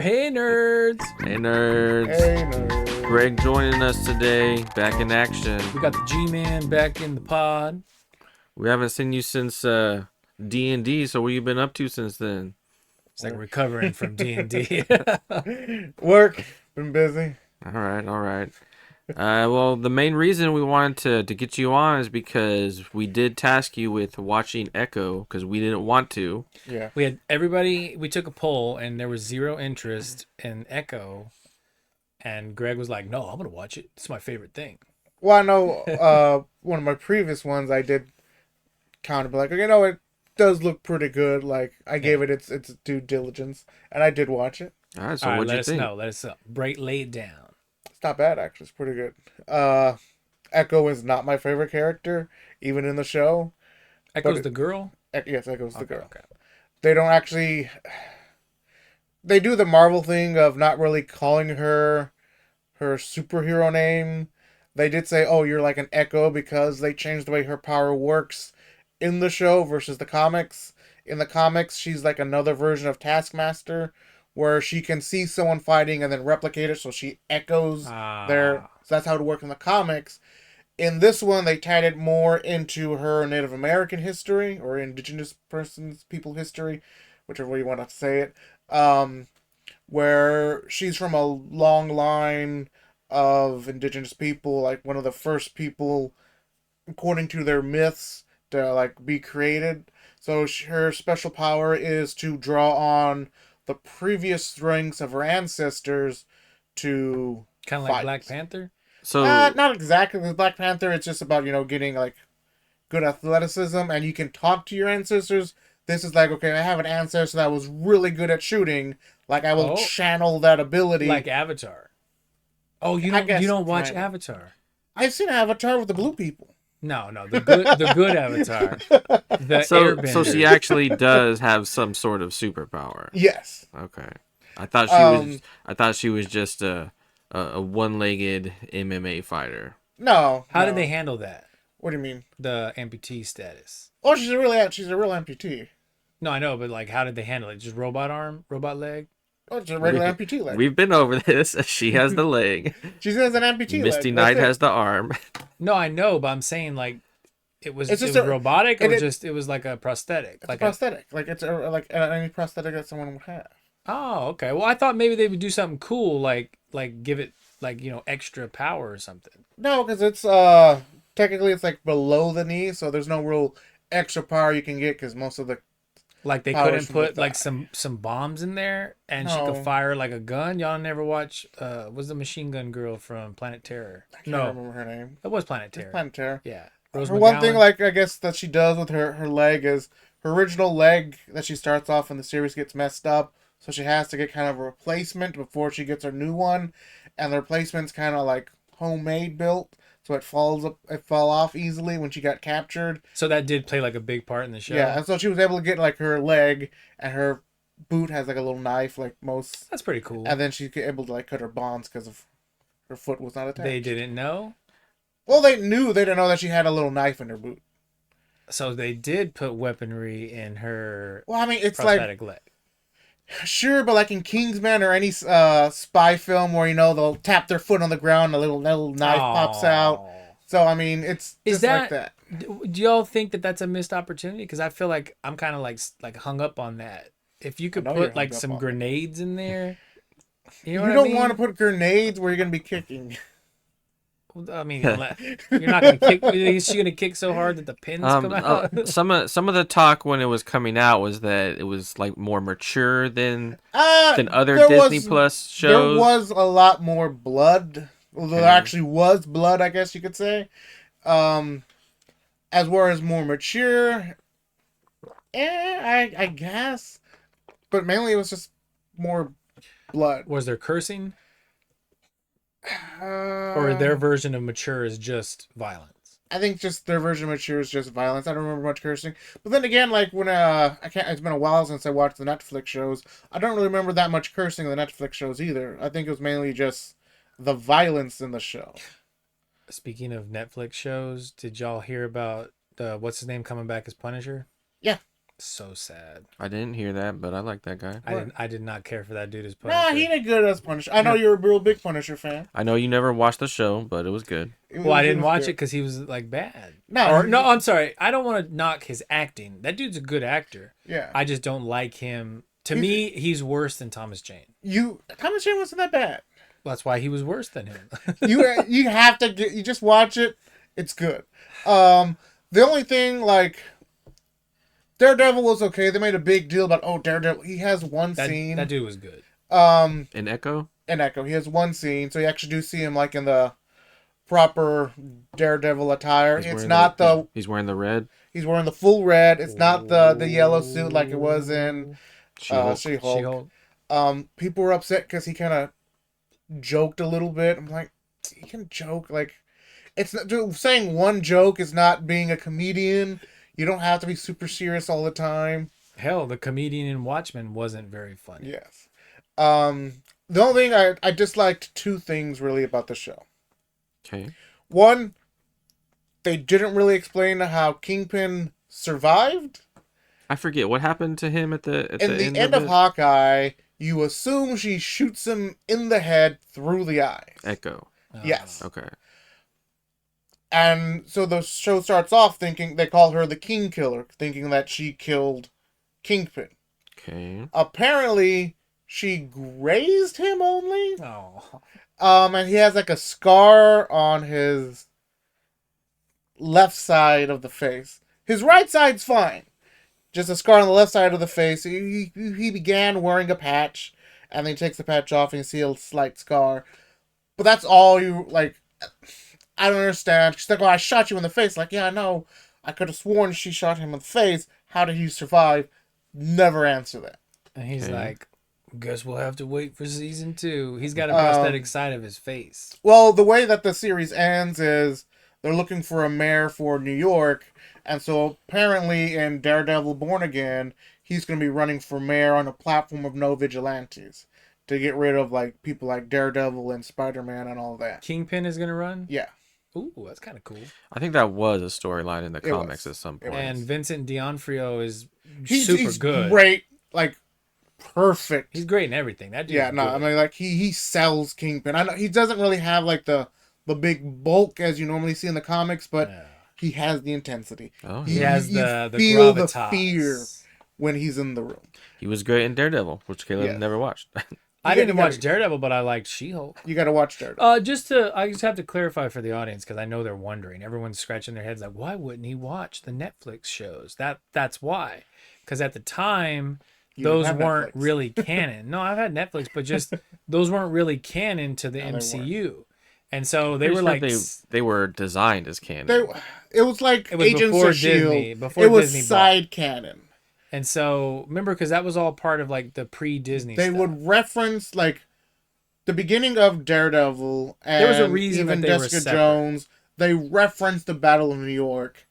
Hey nerds! Hey nerds. Hey, nerd. Greg joining us today, back in action. We got the G-Man back in the pod. We haven't seen you since D&D, so what you been up to since then? It's like recovering from D&D. Work. Been busy. All right. Well, the main reason we wanted to get you on is because we did task you with watching Echo, because we didn't want to. Yeah. We took a poll and there was zero interest in Echo. And Greg was like, no, I'm going to watch it. It's my favorite thing. Well, I know one of my previous ones I did kind of be like, okay, no, it does look pretty good. Like, I gave it its due diligence, and I did watch it. All right, so All right, what'd let you us think? know. Let us know. Lay it down. It's not bad, actually. It's pretty good. Echo is not my favorite character, even in the show. Echo's the girl? Yes, Echo's the girl. Okay. They don't actually... They do the Marvel thing of not really calling her superhero name. They did say, oh, you're like an Echo, because they changed the way her power works in the show versus the comics. In the comics, she's like another version of Taskmaster, where she can see someone fighting and then replicate it, so she echoes their... So that's how it works in the comics. In this one, they tied it more into her Native American history, or indigenous people history, whichever way you want to say it. Where she's from a long line of indigenous people, like one of the first people, according to their myths, to like be created. So her special power is to draw on the previous strengths of her ancestors to Kind of like fight. Black Panther? So, Not exactly. With Black Panther, it's just about, getting like good athleticism, and you can talk to your ancestors. This is like, okay, I have an ancestor that was really good at shooting. Like, I will channel that ability. Like Avatar. Oh, you don't watch kinda. Avatar? I've seen Avatar with the blue people. No, the good Avatar. The so Airbender. she actually does have some sort of superpower. Yes. Okay. I thought she was just a one-legged MMA fighter. No. How did they handle that? What do you mean? The amputee status. Oh, she's a real amputee. No, I know, but like, how did they handle it? Just robot arm, robot leg? Oh, it's a regular amputee leg. We've been over this. She has the leg. She has an amputee leg. Misty Knight has the arm. No, I know, but I'm saying like, it was It's just robotic, or it was like a prosthetic, It's like a prosthetic. Like it's like any prosthetic that someone would have. Oh, okay. Well, I thought maybe they would do something cool, like give it extra power or something. No, because it's technically it's like below the knee, so there's no real extra power you can get, because most of the Like they powers couldn't from put the like thigh. some bombs in there, and she could No. fire like a gun. Y'all never watch? Was the Machine Gun Girl from Planet Terror? I can't remember her name. it was Planet It's Terror. Planet Terror. Yeah. Her Rose one thing, McGowan. like, I guess that she does with her leg is her original leg that she starts off in the series gets messed up, so she has to get kind of a replacement before she gets her new one, and the replacement's kind of like homemade built, so it fell off easily when she got captured. So that did play like a big part in the show. Yeah, and so she was able to get like her leg, and her boot has like a little knife, like most, That's pretty cool. and then she's able to like cut her bonds because of her foot was not attached. They didn't know, Well, they didn't know that she had a little knife in her boot. so they did put weaponry in her Well, I mean, it's like, prosthetic leg. sure, but like in Kingsman or any spy film where they'll tap their foot on the ground, and a little knife pops out. So I mean, it's Is just like that. Do y'all think that that's a missed opportunity? Because I feel like I'm kind of like hung up on that. If you could I know you're put like hung up some on grenades in there, you know You what don't I mean? want to put grenades where you're gonna be kicking. I mean, you're not gonna kick. Is she gonna kick so hard that the pins come out? Some of the talk when it was coming out was that it was like more mature than other There Disney was- Plus shows. There was a lot more blood. Well, there Okay. actually was blood, I guess you could say. As far as more mature, I guess. But mainly it was just more blood. Was there cursing, Uh, or their version of mature is just violence? I think just their version of mature is just violence. I don't remember much cursing. But then again, like when it's been a while since I watched the Netflix shows. I don't really remember that much cursing in the Netflix shows either. I think it was mainly just the violence in the show. Speaking of Netflix shows, did y'all hear about what's his name coming back as Punisher? Yeah. So sad. I didn't hear that, but I like that guy. I did not care for that dude as Nah, Punisher. he did good as Punisher. I know you're a real big Punisher fan. I know you never watched the show, but it was good. Well, I didn't watch it because he was like bad. No, No, I'm sorry. I don't want to knock his acting. That dude's a good actor. Yeah. I just don't like him. To me, he's worse than Thomas Jane. Thomas Jane wasn't that bad. That's why he was worse than him. You have to you just watch it. It's good. The only thing like Daredevil was okay. They made a big deal about Daredevil. He has one scene. That dude was good. In Echo? In Echo, he has one scene, so you actually do see him like in the proper Daredevil attire. It's not he's wearing the red. He's wearing the full red. It's not the yellow suit like it was in She-Hulk. People were upset because he kind of joked a little bit. I'm like, he can joke like it's not saying one joke is not being a comedian. You don't have to be super serious all the time. Hell, the comedian in Watchmen wasn't very funny. Yes. The only thing I disliked two things really about the show. Okay. One, they didn't really explain how Kingpin survived. I forget what happened to him at the end of Hawkeye. You assume she shoots him in the head through the eyes. Echo. Yes. Okay. And so the show starts off thinking they call her the King Killer, thinking that she killed Kingpin. Okay. Apparently, she grazed him only. Oh. And he has like a scar on his left side of the face. His right side's fine. Just a scar on the left side of the face. He began wearing a patch, and then he takes the patch off and you see a slight scar. But that's all you, like, I don't understand. She's like, I shot you in the face. Like, yeah, I know. I could have sworn she shot him in the face. How did he survive? Never answer that. And he's like, guess we'll have to wait for season 2. He's got a prosthetic side of his face. Well, the way that the series ends is they're looking for a mayor for New York. And so apparently in Daredevil Born Again, he's going to be running for mayor on a platform of no vigilantes to get rid of like people like Daredevil and Spider-Man and all that. Kingpin is going to run? Yeah. Ooh, that's kind of cool. I think that was a storyline in the comics at some point. And Vincent D'Onofrio is super good. Great, like perfect. He's great in everything. That dude. Yeah, no, I mean like he sells Kingpin. I know he doesn't really have like the big bulk as you normally see in the comics, but he has the intensity. Oh, he has the feel gravitas. The fear when he's in the room. He was great in Daredevil, which Caleb never watched. I didn't watch Daredevil, but I liked She-Hulk. You got to watch Daredevil. I just have to clarify for the audience because I know they're wondering. Everyone's scratching their heads like, why wouldn't he watch the Netflix shows? That's why. Because at the time, those weren't really canon. No, I've had Netflix, but just those weren't really canon to the MCU. And so they were like they were designed as canon. It was like Agents of S.H.I.E.L.D. Before it was Disney side canon. And so, remember, because that was all part of like the pre-Disney They stuff. would reference like the beginning of Daredevil and there was a reason even that they Jessica were separate. Jones. They referenced the Battle of New York,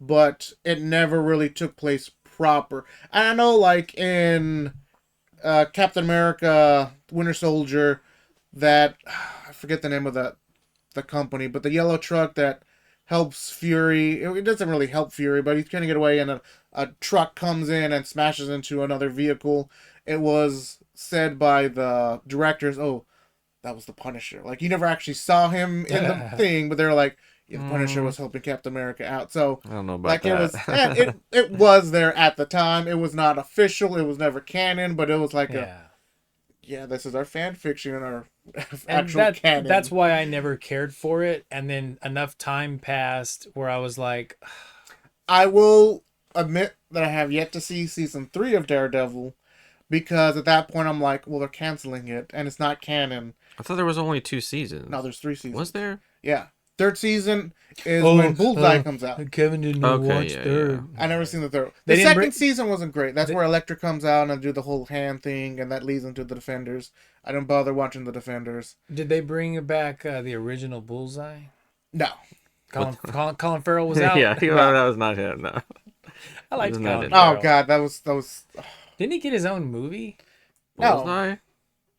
but it never really took place proper. And I know like in Captain America, Winter Soldier, that I forget the name of the company, but the yellow truck that helps Fury. It doesn't really help Fury, but he's trying to get away, and a truck comes in and smashes into another vehicle. It was said by the directors, "Oh, that was the Punisher." Like you never actually saw him in the thing, but they're like, yeah, the Punisher was helping Captain America out. So I don't know about like that. it was there at the time. It was not official. It was never canon, but it was like this is our fan fiction and our actual canon. That's why I never cared for it. And then enough time passed where I was like, I will admit that I have yet to see season 3 of Daredevil because at that point I'm like, well, they're canceling it and it's not canon. I thought there was only 2 seasons. No, there's 3 seasons. Was there? Yeah. 3rd season is when Bullseye comes out. Kevin didn't watch third. I never seen the 3rd. The 2nd season wasn't great. That's where Elektra comes out and do the whole hand thing, and that leads into the Defenders. I didn't bother watching the Defenders. Did they bring back the original Bullseye? No. Colin Farrell was out. Yeah, that was not him. No. I liked Colin Farrell. Oh God, that was. Didn't he get his own movie? No. Bullseye?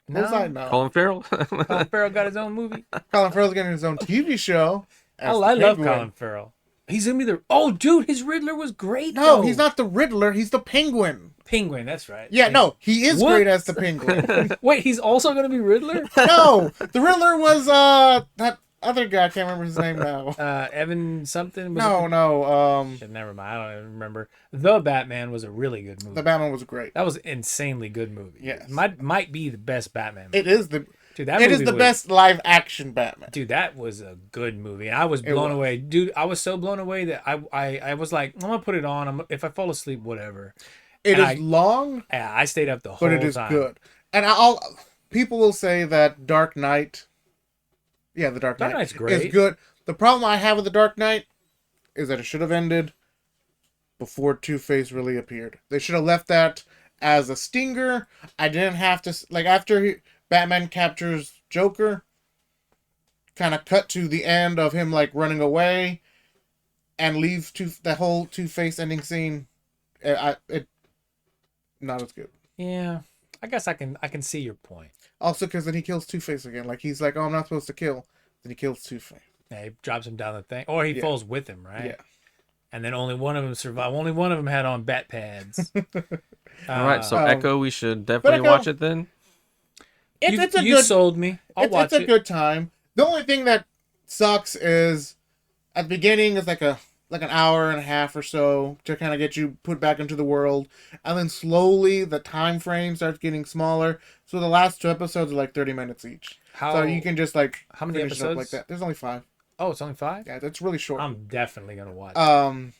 Bullseye, no. Colin Farrell? Colin Farrell got his own movie. Colin Farrell's getting his own TV show. I love Colin Farrell. He's gonna be the. Oh, dude, his Riddler was great. No, though. he's not the Riddler. He's the Penguin. Penguin. That's right. Yeah, Penguin. no, he is What? great as the Penguin. Wait, he's also gonna be Riddler. No, the Riddler was that other guy. I can't remember his name now. Evan something. Was No. Shit, never mind. I don't even remember. The Batman was a really good movie. The Batman was great. That was an insanely good movie. Yes. Might be the best Batman movie. It is the. Dude, that It is movie the was- best live action Batman. Dude, that was a good movie. And I was blown away. Dude, I was so blown away that I was like, I'm gonna put it on. If I fall asleep, whatever. It is long, Yeah, I stayed up the whole but it is time. good. And I'll people will say that Dark Knight. Yeah, the Dark Knight Knight's great. is good. The problem I have with the Dark Knight is that it should have ended before Two-Face really appeared. They should have left that as a stinger. I didn't have to after Batman captures Joker, kind of cut to the end of him like running away, and leave the whole Two-Face ending scene. It not as good. Yeah, I guess I can see your point. Also, because then he kills Two-Face again. Like he's like, "Oh, I'm not supposed to kill." Then he kills Two-Face. Yeah, he drops him down the thing, or he Yeah. falls with him, right? Yeah. And then only one of them survived. Only one of them had on bat pads. All right, so Um, Echo, we should definitely Echo- watch it then. It's a you good. sold me. I'll watch It's a it. good time. The only thing that sucks is at the beginning is like an hour and a half or so to kind of get you put back into the world, and then slowly the time frame starts getting smaller. So the last 2 episodes are like 30 minutes each. So you can just like How many finish it up episodes? like that. There's only 5. Oh, it's only 5. Yeah, it's really short. I'm definitely gonna watch. it.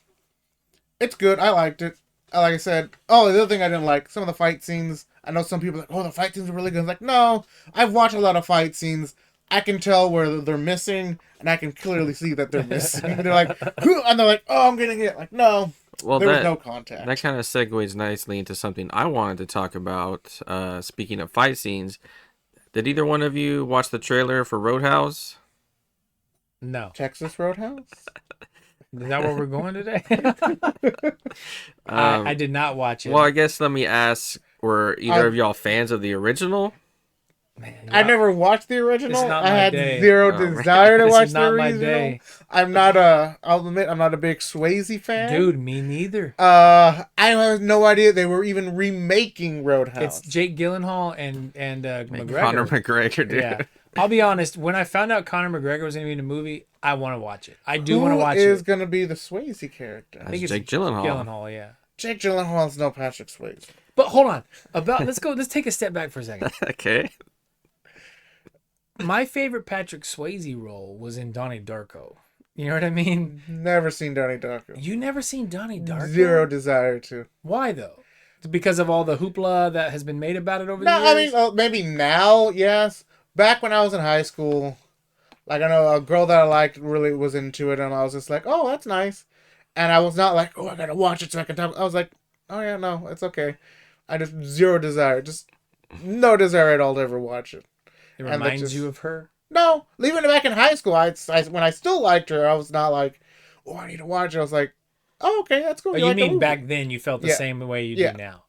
It's good. I liked it. Like I said, the other thing I didn't like, some of the fight scenes. I know some people are like, oh, the fight scenes are really good. I'm like, no, I've watched a lot of fight scenes. I can tell where they're missing, and I can clearly see that they're missing. They're like, and they're like, oh, I'm getting hit. Like, no, Well, there was that no contact. that kind of segues nicely into something I wanted to talk about. Speaking of fight scenes, did either one of you watch the trailer for Roadhouse? No, Texas Roadhouse? is that where we're going today? I did not watch it. Well, I guess let me ask: were either of y'all fans of the original? Man, I never watched the original. It's not I my had day. zero Oh, man. desire to This watch is the not my original. day. I'll admit, I'm not a big Swayze fan. Dude, me neither. I had no idea they were even remaking Roadhouse. It's Jake Gyllenhaal and McGregor. Conor McGregor, dude. Yeah, I'll be honest. When I found out Conor McGregor was going to be in the movie, I want to watch it. I do want to watch Who is it. going to be the Swayze character? I think it's Jake Gyllenhaal. Gyllenhaal, yeah. Jake Gyllenhaal's no Patrick Swayze. But hold on. Let's take a step back for a second. Okay. My favorite Patrick Swayze role was in Donnie Darko. You know what I mean? Never seen Donnie Darko. You never seen Donnie Darko? Zero desire to. Why though? Because of all the hoopla that has been made about it over the No, years? I mean, maybe now, yes. Back when I was in high school, like I know a girl that I liked really was into it, and I was just like, oh, that's nice. And I was not like, oh, I gotta watch it so I can talk. I was like, oh yeah, no, it's okay. I just zero desire, just no desire at all to ever watch it. It and that reminds just- you of her? No, even back in high school, when I still liked her, I was not like, oh, I need to watch it. I was like, oh, okay, that's cool. Oh, you like the mean movie? back then you felt the Yeah. same way you Yeah. do now?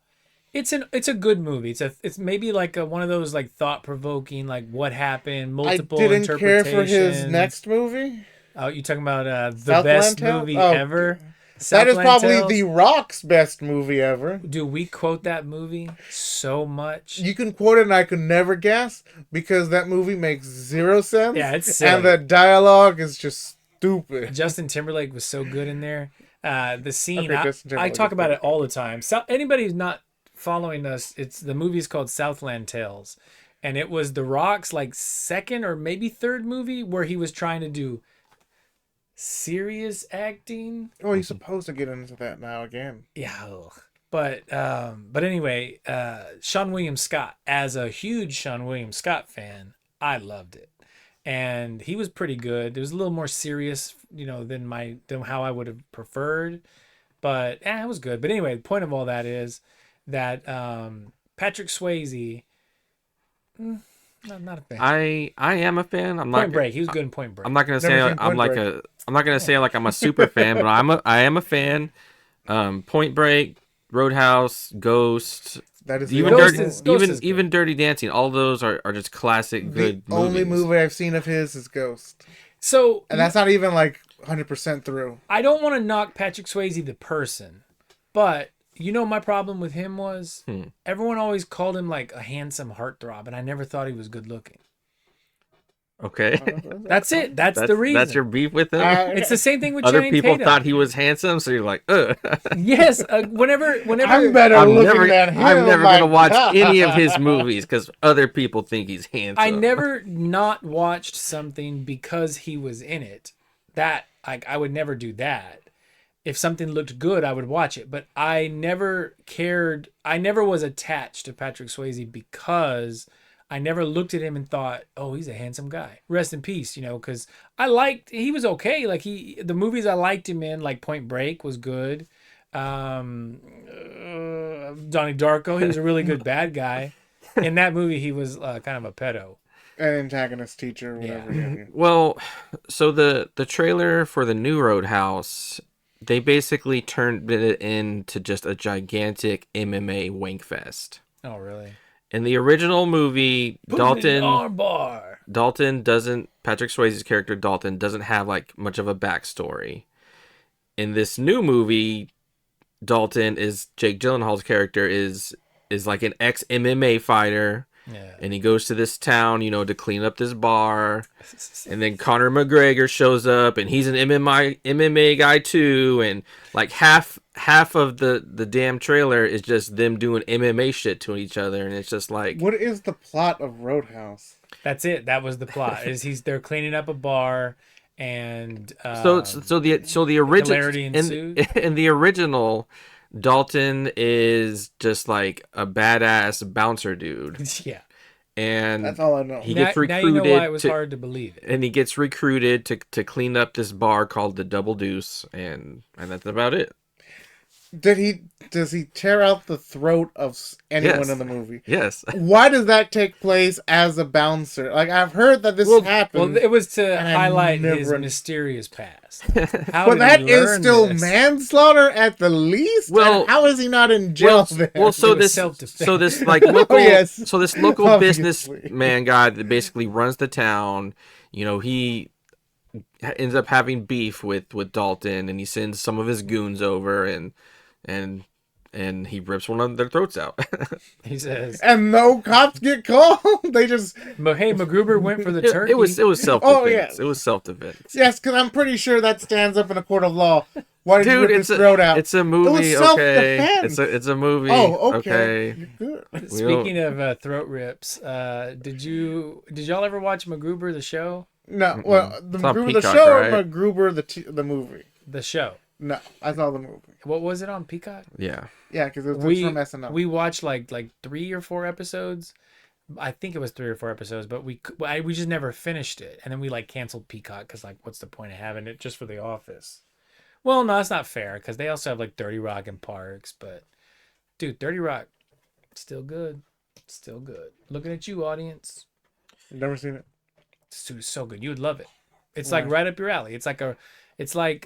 It's a good movie. It's maybe like one of those like thought provoking, like what happened, I multiple didn't care interpretations. for his next movie. Oh, you talking about the Southland best Tales? movie Oh, ever? That is Southland probably Tales? The Rock's best movie ever. Dude, we quote that movie so much. You can quote it and I could never guess because that movie makes zero sense. Yeah, it's silly. And the dialogue is just stupid. Justin Timberlake was so good in there. The scene, Okay, Justin I Timberlake talk is about good. it all the time. So anybody who's not following us, the movie is called Southland Tales, and it was The Rock's like second or maybe third movie where he was trying to do serious acting. Oh, he's supposed to get into that now again. Yeah, ugh. But anyway, Sean William Scott, as a huge Sean William Scott fan, I loved it. And he was pretty good. It was a little more serious, than how I would have preferred. But it was good. But anyway, the point of all that is that Patrick Swayze, not a fan. I am a fan. I'm Point not. Break. He was good in Point Break. I'm not gonna Never say seen I'm Point like Break. a. I'm not gonna say like I'm a super fan, but I am a fan. Point Break, Roadhouse, Ghost, That is even the Ghost Dirty, is- Ghost even is good. even Dirty Dancing. All those are just classic The good only movies. movie I've seen of his is Ghost. So And that's not even like 100% through. I don't want to knock Patrick Swayze the person, but you know my problem with him was everyone always called him like a handsome heartthrob, and I never thought he was good looking. Okay. That's it. That's the reason. That's your beef with him? It's the same thing with Other Channing people Tatum. thought he was handsome, so you're like, ugh. Yes. Whenever I'm better looking than him. I'm never my going to watch God. any of his movies because other people think he's handsome. I never not watched something because he was in it. That I would never do that. If something looked good, I would watch it. But I never cared. I never was attached to Patrick Swayze because I never looked at him and thought, "Oh, he's a handsome guy." Rest in peace, because he was okay. Like the movies I liked him in, like Point Break, was good. Donnie Darko, he was a really good bad guy. In that movie, he was kind of a pedo. An antagonist teacher, or whatever. Yeah. Well, so the trailer for the new Roadhouse, they basically turned it into just a gigantic MMA wank fest. Oh, really? In the original movie, Patrick Swayze's character Dalton doesn't have like much of a backstory. In this new movie, Jake Gyllenhaal's character is like an ex MMA fighter. Yeah. And he goes to this town, to clean up this bar. And then Conor McGregor shows up, and he's an MMA guy too. And like half of the damn trailer is just them doing MMA shit to each other, and it's just like, what is the plot of Roadhouse? That's it. That was the plot. They're cleaning up a bar, and so the original in the original, Dalton is just like a badass bouncer dude. Yeah. And that's all I know. He gets recruited. Now you know why it was hard to believe it. And he gets recruited to clean up this bar called the Double Deuce, and that's about it. Does he tear out the throat of anyone in the movie? Yes. Why does that take place as a bouncer? Like, I've heard that this happened. Well, it was to highlight his mysterious past. But that is still manslaughter at the least. Well, and how is he not in jail there? Well, so this like local, so this local businessman guy that basically runs the town, he ends up having beef with Dalton, and he sends some of his goons over, and he rips one of their throats out. He says, and no cops get called. They just, hey, MacGruber went for the turkey. It was self-defense. Oh, yeah. It was self-defense. Yes, because I'm pretty sure that stands up in a court of law. Why did you rip his throat out? It's a movie. It was self-defense. It's a movie. Oh, okay. You're good. Speaking of throat rips, did y'all ever watch MacGruber the show? No. Well, the MacGruber the show, right? Or MacGruber the movie? The show. No, I saw the movie. What was it on Peacock? Yeah. Yeah, because it was from SNL. We watched like 3 or 4 episodes. I think it was 3 or 4 episodes, but we just never finished it, and then we canceled Peacock because what's the point of having it just for The Office? Well, no, that's not fair because they also have 30 Rock and Parks, but dude, 30 Rock, still good, still good. Looking at you, audience. Never seen it. It's so good. You would love it. It's right up your alley. It's like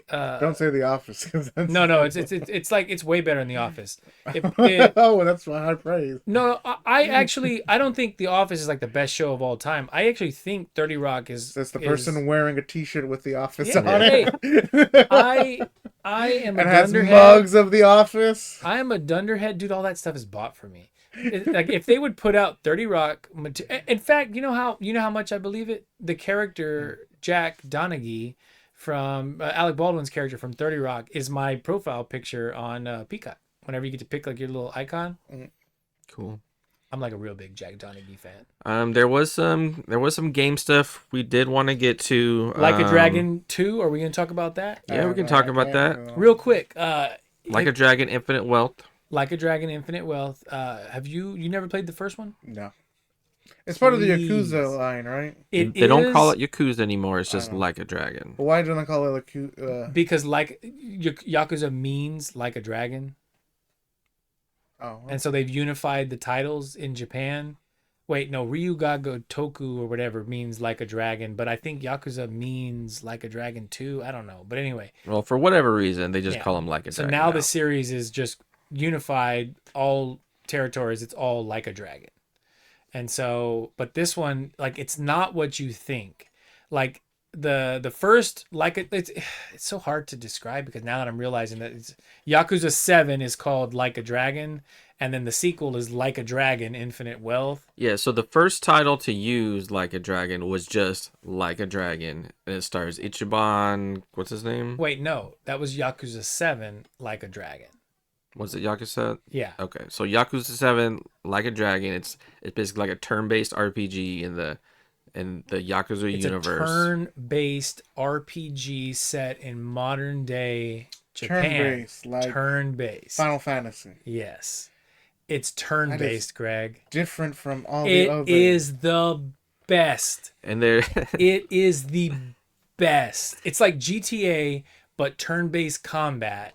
don't say The Office. No, it's way better than The Office. Oh, that's high praise. No, I don't think The Office is the best show of all time. I actually think 30 Rock is. That's the person wearing a T-shirt with The Office on it. I am a dunderhead. Has mugs of The Office. I am a dunderhead, dude. All that stuff is bought for me. If they would put out 30 Rock, in fact, you know how much I believe it. The character Jack Donaghy from Alec Baldwin's character from 30 Rock is my profile picture on Peacock. Whenever you get to pick your little icon. Cool. I'm a real big Jack Donaghy fan. There was some game stuff we did want to get to. Like a Dragon 2. Are we going to talk about that? Yeah, we can talk about that real quick. Like a Dragon Infinite Wealth. Like a Dragon Infinite Wealth. Have you never played the first one? No. It's part of the Yakuza line, right? They don't call it Yakuza anymore. It's just Like a Dragon. Well, why don't they call it Yakuza? Because Yakuza means like a dragon. Oh. And so they've unified the titles in Japan. Wait, no, Ryuga Toku or whatever means like a dragon, but I think Yakuza means like a dragon too. I don't know. But anyway. Well, for whatever reason, they just call them like a dragon. So now the series is just unified, all territories. It's all like a dragon. And so, but this one, it's not what you think. the first it's so hard to describe because now that I'm realizing that it's Yakuza 7 is called Like a Dragon, and then the sequel is Like a Dragon Infinite Wealth. Yeah, so the first title to use Like a Dragon was just Like a Dragon, and it stars Ichiban. What's his name? Wait, no, that was Yakuza 7 Like a Dragon. Was it Yakuza? Yeah. Okay, so Yakuza 7 Like a Dragon. It's basically like a turn-based RPG in the Yakuza It's universe. a turn-based RPG set in modern day Japan. Turn-based, like turn-based. Final Fantasy. Yes. It's turn-based, Greg. Different from all the others. It is the best. And there It is the best. It's like GTA, but turn-based combat.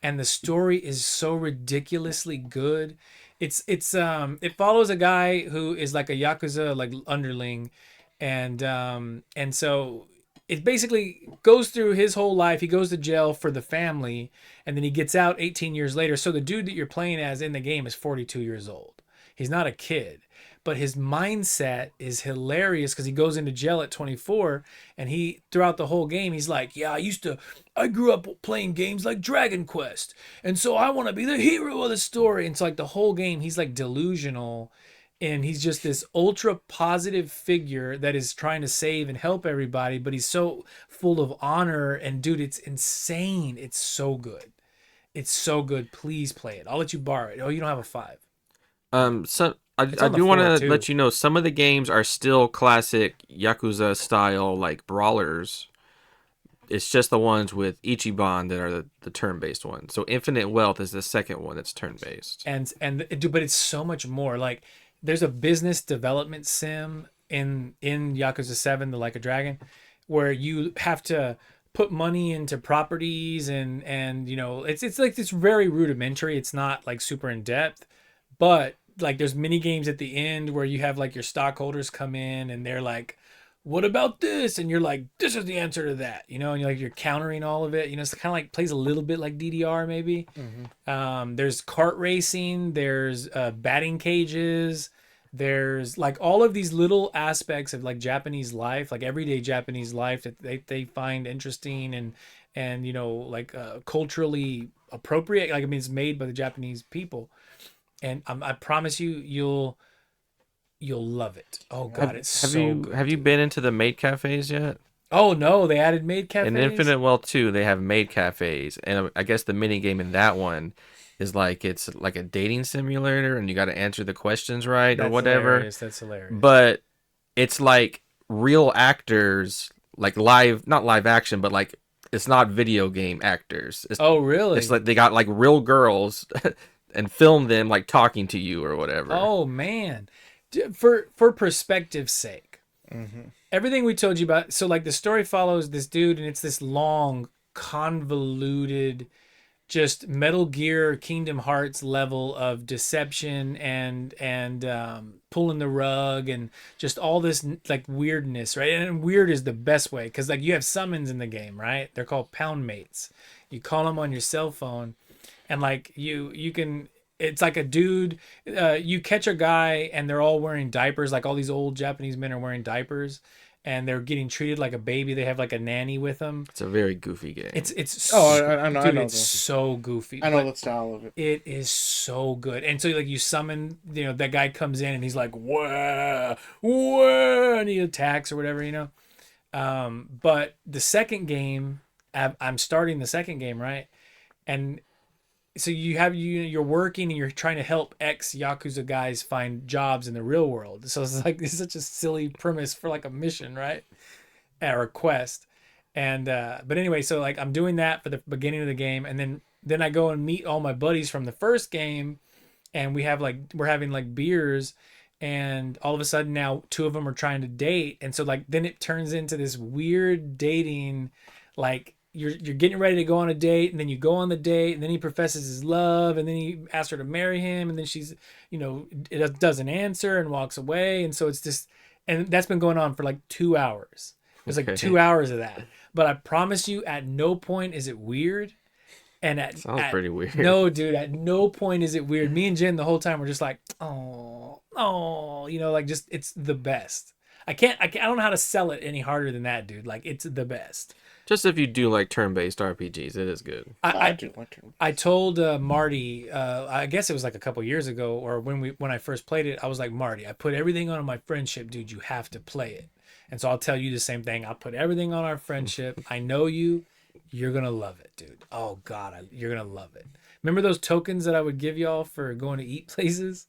And the story is so ridiculously good. It follows a guy who is like a Yakuza like underling, and so it basically goes through his whole life. He goes to jail for the family, and then he gets out 18 years later. So the dude that you're playing as in the game is 42 years old. He's not a kid, but his mindset is hilarious because he goes into jail at 24, and he throughout the whole game he's like, yeah, I grew up playing games like Dragon Quest, and so I want to be the hero of the story. And so like the whole game he's like delusional, and he's just this ultra positive figure that is trying to save and help everybody, but he's so full of honor. And dude, it's insane. It's so good. It's so good. Please play it. I'll let you borrow it. Oh, you don't have a 5. so I It's on the do want floor, to too. let you know some of the games are still classic Yakuza style like brawlers. It's just the ones with Ichiban that are the turn-based ones. So Infinite Wealth is the second one that's turn-based. And dude, but it's so much more. Like there's a business development sim in Yakuza 7, the Like a Dragon, where you have to put money into properties, and you know it's like it's very rudimentary. It's not like super in depth, but like there's mini games at the end where you have like your stockholders come in and they're like, what about this? And you're like, this is the answer to that, you know, and you're countering all of it. You know, it's kind of like plays a little bit like DDR maybe. There's kart racing, there's batting cages, there's like all of these little aspects of like Japanese life, like everyday Japanese life that they find interesting and you know like culturally appropriate. Like I mean, it's made by the Japanese people, and I promise you'll love it. Oh God, it's so good. Have you been into the maid cafes yet? Oh no, they added maid cafes. In Infinite Wealth 2, they have maid cafes, and I guess the mini game in that one is like it's like a dating simulator, and you got to answer the questions right or whatever. That's hilarious. But it's like real actors, like not live action, but like it's not video game actors. Oh really? It's like they got like real girls and film them like talking to you or whatever. Oh man, for perspective's sake, everything we told you about. So like the story follows this dude, and it's this long, convoluted, just Metal Gear Kingdom Hearts level of deception and pulling the rug and just all this like weirdness, right? And weird is the best way because like you have summons in the game, right? They're called pound mates. You call them on your cell phone, and like you can. It's like a dude. You catch a guy, and they're all wearing diapers. Like all these old Japanese men are wearing diapers, and they're getting treated like a baby. They have like a nanny with them. It's a very goofy game. It's I know. Dude, I know it's so goofy. I know but the style of it. it is so good. And so like you summon, you know, that guy comes in and he's like, whoa, whoa, and he attacks or whatever, you know. But the second game, I'm starting the second game, right? And so you're working and you're trying to help ex Yakuza guys find jobs in the real world. So it's like it's such a silly premise for like a mission, right? Or a quest. And but anyway, so like I'm doing that for the beginning of the game, and then I go and meet all my buddies from the first game, and we're having like beers, and all of a sudden now 2 of them are trying to date, and so like then it turns into this weird dating, like you're getting ready to go on a date, and then you go on the date, and then he professes his love, and then he asks her to marry him, and then she's, you know, it doesn't answer and walks away, and so it's just, and that's been going on for like 2 hours. There's like 2 hours of that, but I promise you, at no point is it weird. And Sounds pretty weird. No, dude, at no point is it weird. Me and Jen the whole time we're just like, oh, you know, like just it's the best. I don't know how to sell it any harder than that, dude. Like, it's the best. Just if you do like turn-based RPGs, it is good. I do like turn-based. I told Marty, I guess it was like a couple years ago, or when I first played it, I was like, Marty, I put everything on my friendship, dude. You have to play it. And so I'll tell you the same thing. I'll put everything on our friendship. I know you. You're gonna love it, dude. Oh God, you're gonna love it. Remember those tokens that I would give y'all for going to eat places?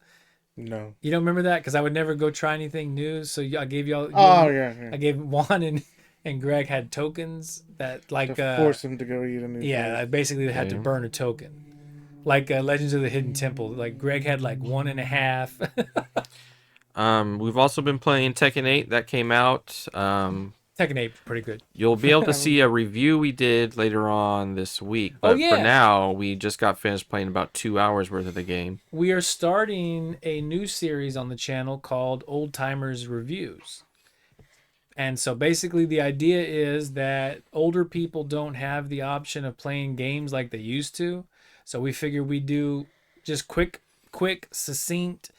No. You don't remember that? Because I would never go try anything new. So I gave y'all. Oh yeah. I gave Juan and Greg had tokens that like to force them to go eat a new. Yeah, I basically had to burn a token, like Legends of the Hidden Temple. Like Greg had like 1.5. We've also been playing Tekken 8 that came out. Tekken 8 pretty good. You'll be able to see a review we did later on this week. But for now, we just got finished playing about 2 hours worth of the game. We are starting a new series on the channel called Old Timers Reviews. And so basically the idea is that older people don't have the option of playing games like they used to. So we figure we do just quick, succinct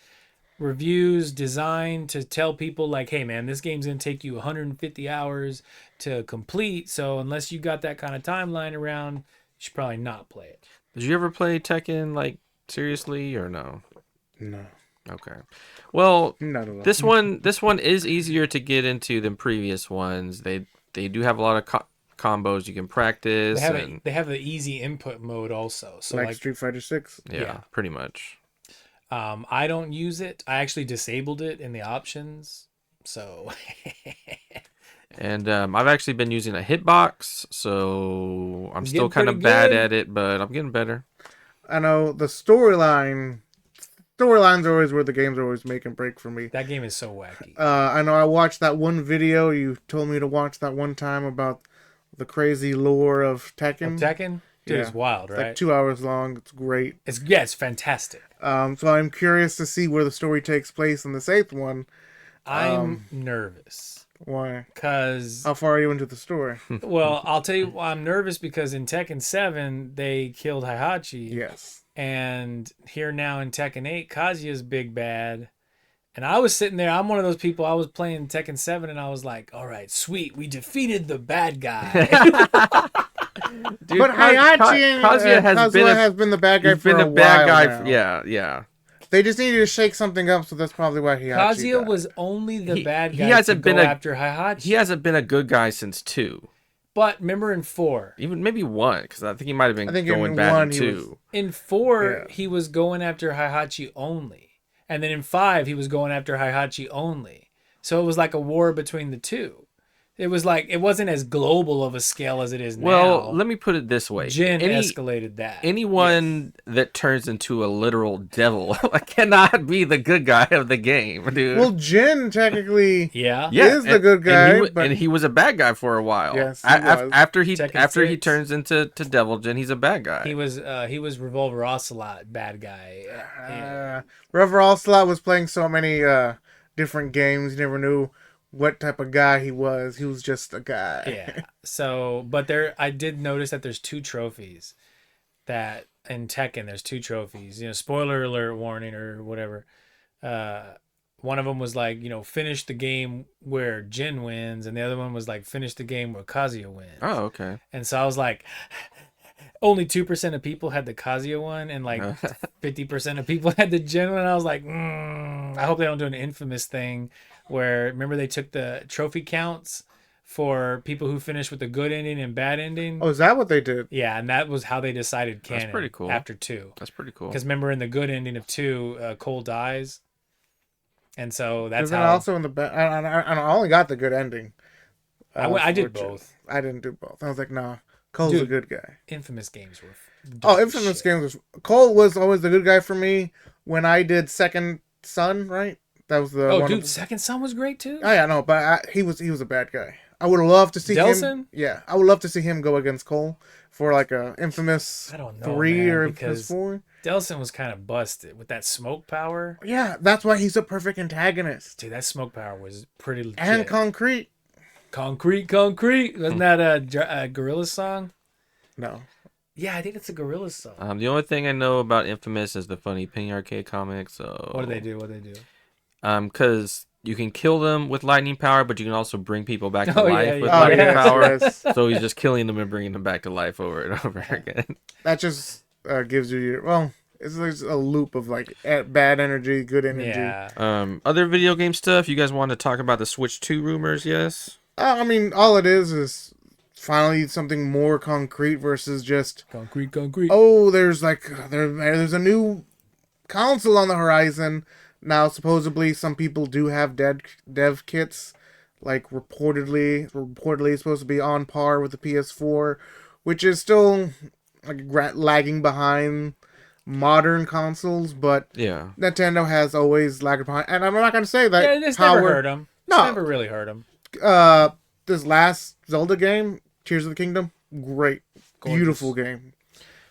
reviews designed to tell people like, hey man, this game's gonna take you 150 hours to complete, so unless you got that kind of timeline around, you should probably not play it. Did you ever play Tekken like seriously or no? No. Okay. Well, not at all. this one is easier to get into than previous ones. They do have a lot of combos you can practice. They have the easy input mode also, so like Street Fighter 6. Yeah, pretty much. I don't use it. I actually disabled it in the options. So and I've actually been using a hitbox, so I'm still kind of bad at it, but I'm getting better. I know the storylines are always where the games always make and break for me. That game is so wacky. I know I watched that one video you told me to watch that one time about the crazy lore of Tekken. Dude, it's wild, right? It's like 2 hours long. It's great. It's fantastic. So I'm curious to see where the story takes place in this 8th one. I'm nervous. Why? Because how far are you into the story? Well, I'll tell you why I'm nervous, because in Tekken 7 they killed Heihachi. Yes. And here now in Tekken 8, Kazuya's big bad. And I was sitting there, I'm one of those people, I was playing Tekken 7 and I was like, all right, sweet, we defeated the bad guy. Dude, but Kazuya has been the bad guy for a while now. Yeah. They just needed to shake something up, so that's probably why Kazuya died. was only the bad guy. He hasn't been after Heihachi. He hasn't been a good guy since 2. But remember in 4, even maybe 1, because I think he might have been going bad in 2. In 4, he was going after Heihachi only, and then in 5 he was going after Heihachi only. So it was like a war between the two. It was like, it wasn't as global of a scale as it is now. Well, let me put it this way. Jin escalated that. Anyone that turns into a literal devil cannot be the good guy of the game, dude. Well, Jin technically is the good guy. And he was a bad guy for a while. Yes, after he turns into Devil Jin, he's a bad guy. He was Revolver Ocelot bad guy. Revolver Ocelot was playing so many different games, you never knew what type of guy he was. He was just a guy. Yeah. So, but I did notice that there's 2 trophies that in Tekken, there's 2 trophies, spoiler alert warning or whatever. One of them was like, finish the game where Jin wins. And the other one was like, finish the game where Kazuya wins. Oh, okay. And so I was like, only 2% of people had the Kazuya one, and like 50% of people had the Jin one. I was like, I hope they don't do an infamous thing where, remember, they took the trophy counts for people who finished with a good ending and bad ending. Oh, is that what they did? Yeah, and that was how they decided canon. That's pretty cool. After 2. That's pretty cool. Because remember, in the good ending of 2, Cole dies. And so that's how... also in the bad... I only got the good ending. I did both. I didn't do both. I was like, nah, Cole's a good guy. Infamous games were... Infamous games was... Cole was always the good guy for me when I did Second Son, right? That was the Second Son was great too. Oh yeah, no, but he was a bad guy. I would love to see him. Yeah, I would love to see him go against Cole for like a infamous 3 or infamous 4. Delson was kind of busted with that smoke power. Yeah, that's why he's a perfect antagonist. Dude, that smoke power was pretty legit. And concrete. Wasn't that a Gorillaz song? No. Yeah, I think it's a Gorillaz song. The only thing I know about Infamous is the funny Penny Arcade comic. So what do they do? Because you can kill them with lightning power, but you can also bring people back to life with Oh, lightning yes, power. yes. So he's just killing them and bringing them back to life over and over again. That just gives you your, well, it's like a loop of like bad energy, good energy. Yeah. Other video game stuff. You guys want to talk about the Switch 2 rumors? Yes. I mean, all it is finally something more concrete versus just concrete. Oh, there's a new console on the horizon. Now, supposedly, some people do have dev kits, like reportedly it's supposed to be on par with the PS4, which is still like lagging behind modern consoles. But Yeah, Nintendo has always lagged behind, and I'm not going to say that. Yeah, it's never hurt them. No, it's never really hurt them. This last Zelda game, Tears of the Kingdom, great, Gorgeous. Beautiful game.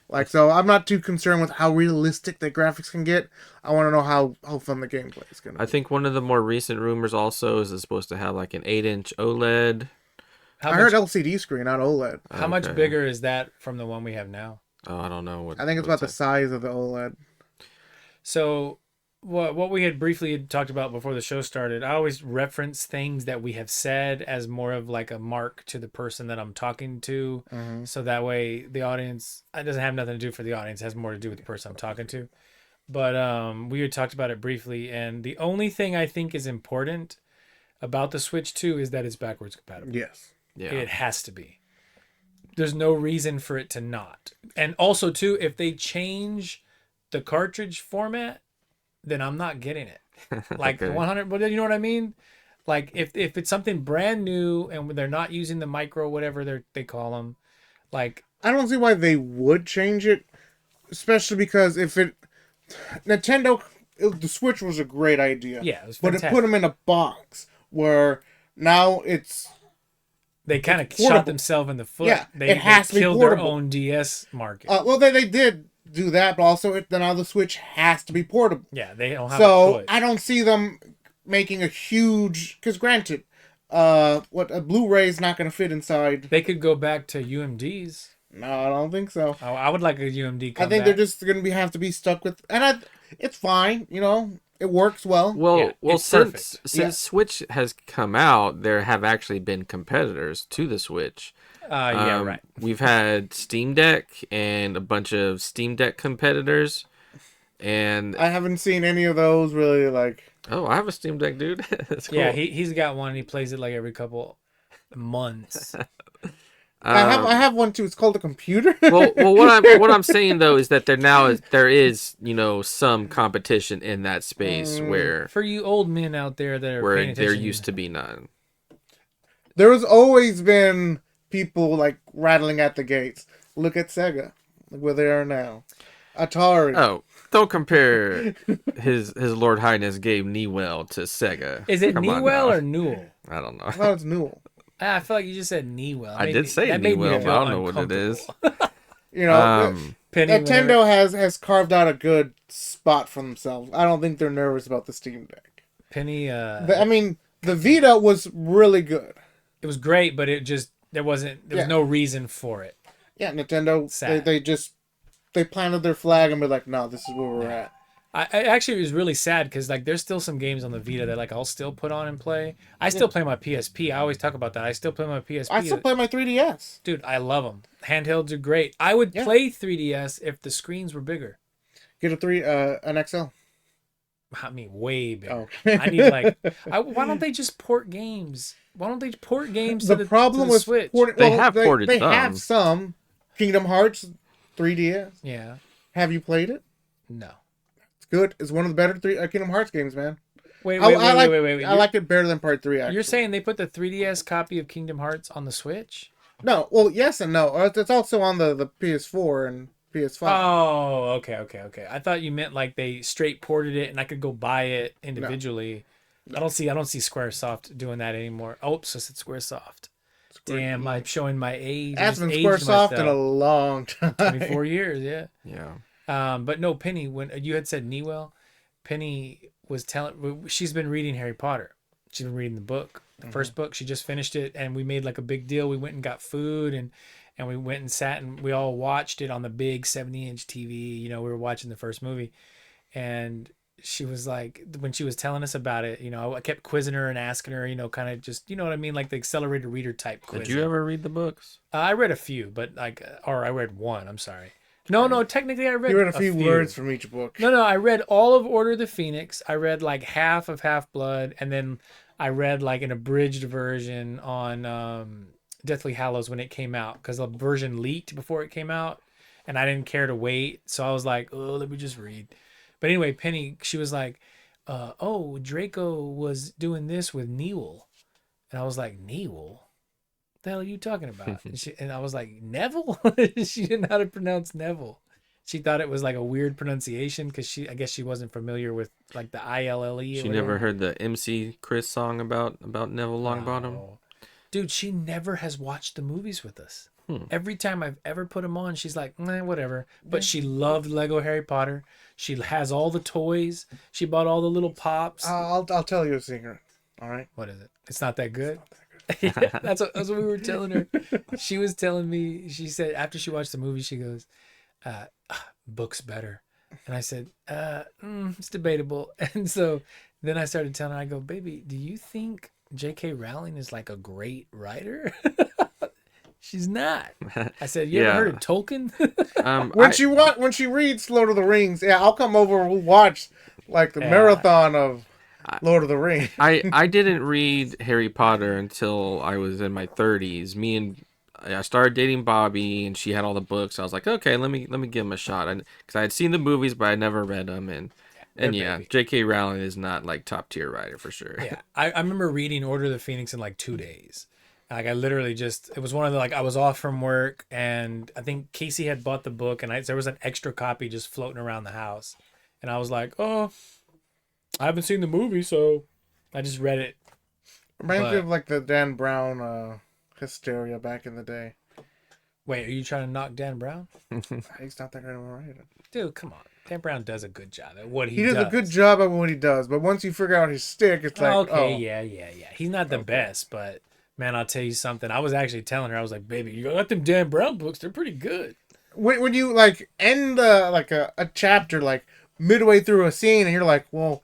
Like, so I'm not too concerned with how realistic the graphics can get. I want to know how fun the gameplay is going to be. I think one of the more recent rumors also is it's supposed to have like an 8-inch OLED. I heard LCD screen, not OLED. How much bigger is that from the one we have now? Oh, I don't know. I think it's about the size of the OLED. So, what we had briefly talked about before the show started, I always reference things that we have said as more of like a mark to the person that I'm talking to. Mm-hmm. So that way the audience, it doesn't have nothing to do for the audience, it has more to do with the person I'm talking to. But we had talked about it briefly, and the only thing I think is important about the Switch 2 is that it's backwards compatible. Yes. Yeah. It has to be. There's no reason for it to not. And also, too, if they change the cartridge format, then I'm not getting it. Like Okay. 100, but you know what I mean? Like if it's something brand new and they're not using the micro, whatever they call them, like I don't see why they would change it, especially because the Switch was a great idea. Yeah, it was but fantastic. it put them in a box where now they kind of portable. shot themselves in the foot. Yeah, they it has to be killed their portable. own DS market. Well, they did do that, but also now the Switch has to be portable. Yeah, they don't have a So choice. I don't see them making a huge. Because granted, a Blu-ray is not going to fit inside. They could go back to UMDs. No, I don't think so. I would like a UMD. I think they're just going to have to be stuck with, and it's fine. You know, it works well. Well, it's since perfect. Switch has come out, there have actually been competitors to the Switch. Yeah, right. We've had Steam Deck and a bunch of Steam Deck competitors, and I haven't seen any of those really like. oh, I have a Steam Deck, dude. That's cool. Yeah, he's got one. And he plays it like every couple months. I have one too. It's called a computer. well, what I'm saying though is that there is some competition in that space where For you old men out there that are paying where attention, there used to be none. There's always been people like rattling at the gates. Look at Sega, look where they are now. Atari. Oh, don't compare his Lord Highness Gabe Newell to Sega. Is it Come on Newell now. or Newell? I don't know. I thought it's Newell. I feel like you just said Newell. I did say Newell, but I don't know what it is. You know, Penny, Nintendo has carved out a good spot for themselves. I don't think they're nervous about the Steam Deck. Penny. I mean, the Vita was really good. It was great, but there was no reason for it. Yeah, Nintendo. Sad. They planted their flag and be like, no, this is where we're at. I actually was really sad because like there's still some games on the Vita that like I'll still put on and play. I still play my PSP. I always talk about that. I still play my PSP. I still play my 3DS. Dude, I love them. Handhelds are great. I would play 3DS if the screens were bigger. Get an XL. I mean, way bigger. Oh. I need why don't they just port games? Why don't they port games to the problem to the with Switch? They have ported They some. have some. Kingdom Hearts 3DS. Yeah. Have you played it? No. It's good. It's one of the better Kingdom Hearts games, man. Wait. I like it better than Part 3, actually. You're saying they put the 3DS copy of Kingdom Hearts on the Switch? No, well, yes and no. It's also on the PS4 and PS5. Oh, okay. I thought you meant like they straight ported it and I could go buy it individually. No. I don't see Squaresoft doing that anymore. Oh, so it's Squaresoft. Damn, I'm showing my age. That's been Squaresoft in a long time. 24 years, yeah. Yeah. But no, Penny, when you had said Newell, Penny was telling, she's been reading Harry Potter. She's been reading the book, the first book. She just finished it, and we made like a big deal. We went and got food, and we went and sat, and we all watched it on the big 70-inch TV. You know, we were watching the first movie, and she was like, when she was telling us about it, I kept quizzing her and asking her, kind of just, you know what I mean? Like the accelerated reader type quiz. Did you ever read the books? I read a few, but or I read one, I'm sorry. No, technically I read You read a few words from each book. No, I read all of Order of the Phoenix. I read like half of Half-Blood, and then I read like an abridged version on Deathly Hallows when it came out, because the version leaked before it came out, and I didn't care to wait, so I was like, oh, let me just read. But anyway, Penny, she was like, oh, Draco was doing this with Newell. And I was like, Newell? What the hell are you talking about? And I was like, Neville? She didn't know how to pronounce Neville. She thought it was like a weird pronunciation because I guess she wasn't familiar with like the ILLE. She never heard the MC Chris song about Neville Longbottom? No. Dude, she never has watched the movies with us. Every time I've ever put them on, she's like, whatever. But she loved Lego Harry Potter. She has all the toys. She bought all the little pops. I'll tell you a secret. All right. What is it? It's not that good. Yeah, that's what we were telling her. She was telling me. She said after she watched the movie, she goes, "Book's better." And I said, "It's debatable." And so then I started telling her, I go, "Baby, do you think J.K. Rowling is like a great writer?" She's not. I said, "You ever heard of Tolkien?" When she reads Lord of the Rings, yeah, I'll come over and we'll watch like the marathon of Lord of the Rings. I didn't read Harry Potter until I was in my 30s. I started dating Bobby, and she had all the books. I was like, okay, let me give them a shot. Because I had seen the movies, but I never read them. And yeah, J.K. Rowling is not like top tier writer for sure. Yeah, I remember reading Order of the Phoenix in like 2 days. Like I literally it was one of the, like I was off from work, and I think Casey had bought the book, and there was an extra copy just floating around the house. And I was like, oh, I haven't seen the movie, so I just read it. Reminds me of like the Dan Brown hysteria back in the day. Wait, are you trying to knock Dan Brown? He's not that great of a writer. Dude, come on. Dan Brown does a good job at what he does. He does a good job at what he does, but once you figure out his stick, it's like, yeah. He's not the best, but man, I'll tell you something. I was actually telling her, I was like, baby, you got them Dan Brown books. They're pretty good. When you like end like a chapter like midway through a scene, and you're like, well,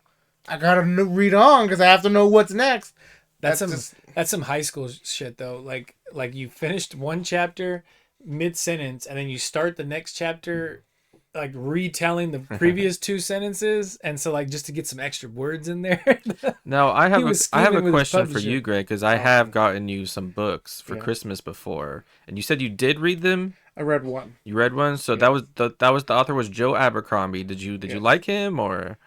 I gotta read on because I have to know what's next. That's some high school shit though. Like you finished one chapter mid sentence, and then you start the next chapter like retelling the previous two sentences, and so like just to get some extra words in there. No, I have a question for you, Greg, because I have gotten you some books for Christmas before, and you said you did read them. I read one. You read one, so that was the author was Joe Abercrombie. Did you like him, or?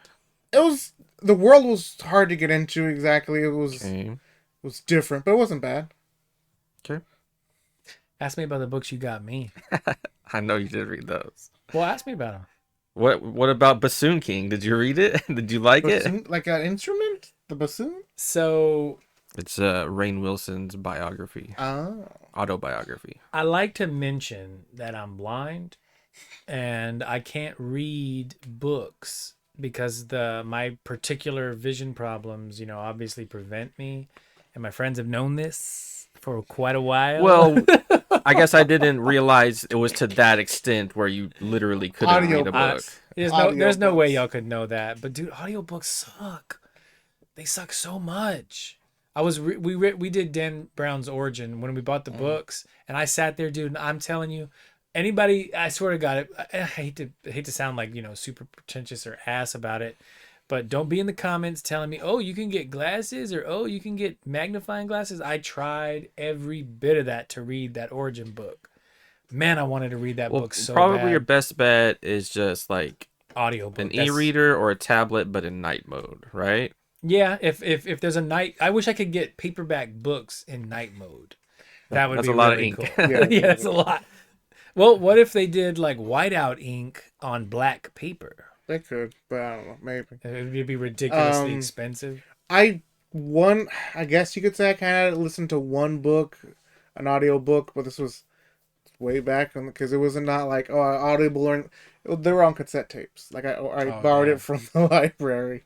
The world was hard to get into exactly. It was different, but it wasn't bad. Okay. Ask me about the books you got me. I know you did read those. Well, ask me about them. What about Bassoon King? Did you read it? Did you like it? Like an instrument? The bassoon? So it's Rainn Wilson's biography. Oh. Autobiography. I like to mention that I'm blind and I can't read books because my particular vision problems, obviously prevent me. And my friends have known this for quite a while. Well, I guess I didn't realize it was to that extent where you literally couldn't read a book. There's no way y'all could know that. But dude, audiobooks suck. They suck so much. We did Dan Brown's Origin when we bought the books, and I sat there, dude, and I'm telling you, anybody, I swear to God, I hate to sound like, super pretentious or ass about it, but don't be in the comments telling me, oh, you can get glasses, or oh, you can get magnifying glasses. I tried every bit of that to read that Origin book. Man, I wanted to read that book so probably bad. Your best bet is just like audiobook, an e-reader or a tablet, but in night mode, right? Yeah, if there's a night, I wish I could get paperback books in night mode. That would be a lot of ink. Cool. Yeah, that's a lot. Well, what if they did like whiteout ink on black paper? They could, but I don't know. Maybe it would be ridiculously expensive. I guess you could say I kind of listened to one book, an audio book, but this was way back because it was not like Audible or they were on cassette tapes. Like I borrowed it from the library.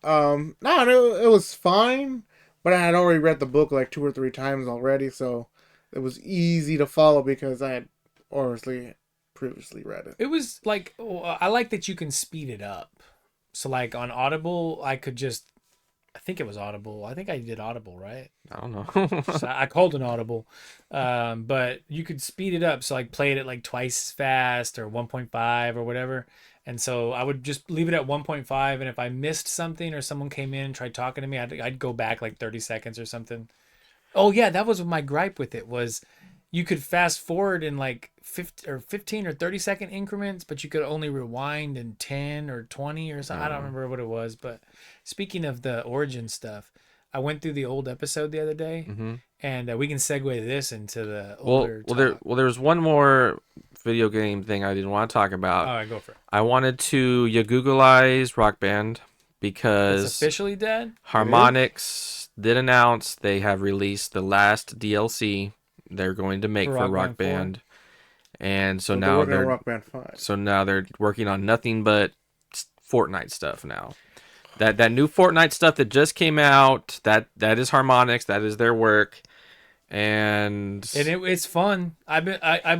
No, it was fine, but I had already read the book like 2 or 3 times already, so it was easy to follow because I had obviously previously read it. It was like I like that you can speed it up. So like on Audible, I could just, I think it was Audible. I think I did Audible, right? I don't know. So I called an Audible, but you could speed it up. So like play it at like twice as fast or 1.5 or whatever. And so I would just leave it at 1.5. And if I missed something or someone came in and tried talking to me, I'd go back like 30 seconds or something. Oh yeah, that was my gripe with it was you could fast forward in like 15 or 30-second increments, but you could only rewind in 10 or 20 or something. I don't remember what it was. But speaking of the origin stuff, I went through the old episode the other day, and we can segue this into the older talk. There's one more video game thing I didn't want to talk about. All right, go for it. I wanted to Googleize Rock Band because It's officially dead? Harmonix did announce they have released the last DLC they're going to make for Rock Band. And so now they're Rock Band 5. So now they're working on nothing but Fortnite stuff now. That new Fortnite stuff that just came out, that is Harmonix, that is their work. And it's fun. I've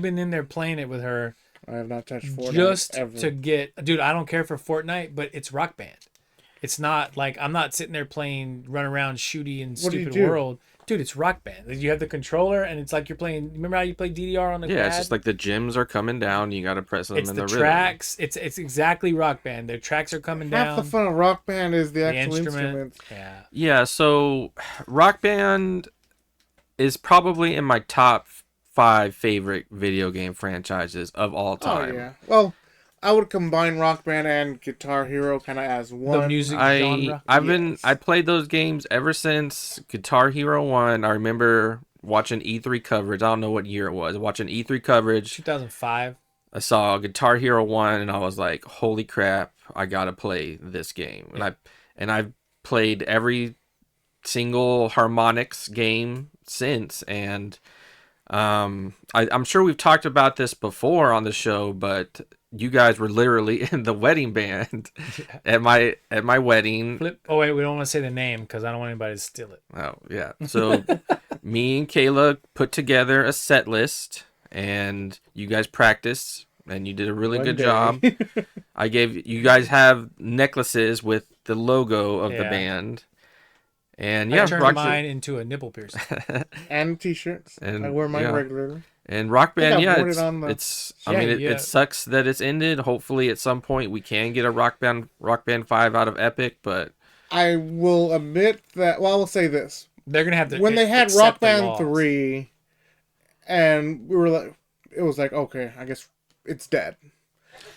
been in there playing it with her. I have not touched Fortnite just ever. to get, dude, I don't care for Fortnite, but it's Rock Band. It's not like I'm not sitting there playing run around shooty and stupid world. Dude, it's Rock Band. You have the controller and it's like you're playing. Remember how you play DDR on the pad? It's just like the gyms are coming down. You got to press them it's in the rhythm. tracks. It's exactly Rock Band. The tracks are coming down. Half the fun of Rock Band is the actual instruments. Yeah. So Rock Band is probably in my top 5 favorite video game franchises of all time. Oh yeah. Well, I would combine Rock Band and Guitar Hero kind of as one. The music genre. I played those games ever since Guitar Hero 1. I remember watching E3 coverage. I don't know what year it was. Watching E3 coverage. 2005. I saw Guitar Hero 1 and I was like, holy crap, I got to play this game. Yeah. And I've played every single Harmonix game since, and I'm sure we've talked about this before on the show, but you guys were literally in the wedding band at my wedding. Oh wait, we don't want to say the name because I don't want anybody to steal it. Oh yeah. So me and Kayla put together a set list, and you guys practiced, and you did a really good job. You guys have necklaces with the logo of the band. And I turned mine into a nipple piercing. And t-shirts. And I wear mine regularly. And Rock Band, it sucks that it's ended. Hopefully at some point we can get a Rock Band 5 out of Epic, but I will admit that, well, I will say this. They're going to have to when they had Rock Band 3 and we were like, it was like, okay, I guess it's dead.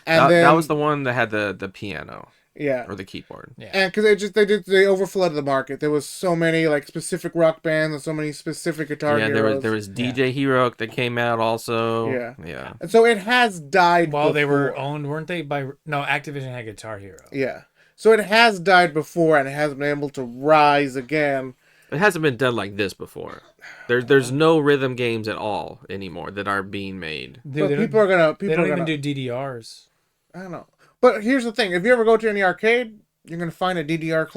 And that was the one that had the piano. Yeah. Or the keyboard. Yeah. And because they overflooded the market. There was so many like specific rock bands and so many specific guitar heroes. There was DJ Hero that came out also. Yeah. And so it has died while they were owned, weren't they? Activision had Guitar Hero. Yeah. So it has died before and it has been able to rise again. It hasn't been done like this before. There's no rhythm games at all anymore that are being made. Dude, they don't even do DDRs. I don't know. But here's the thing. If you ever go to any arcade, you're going to find a DDR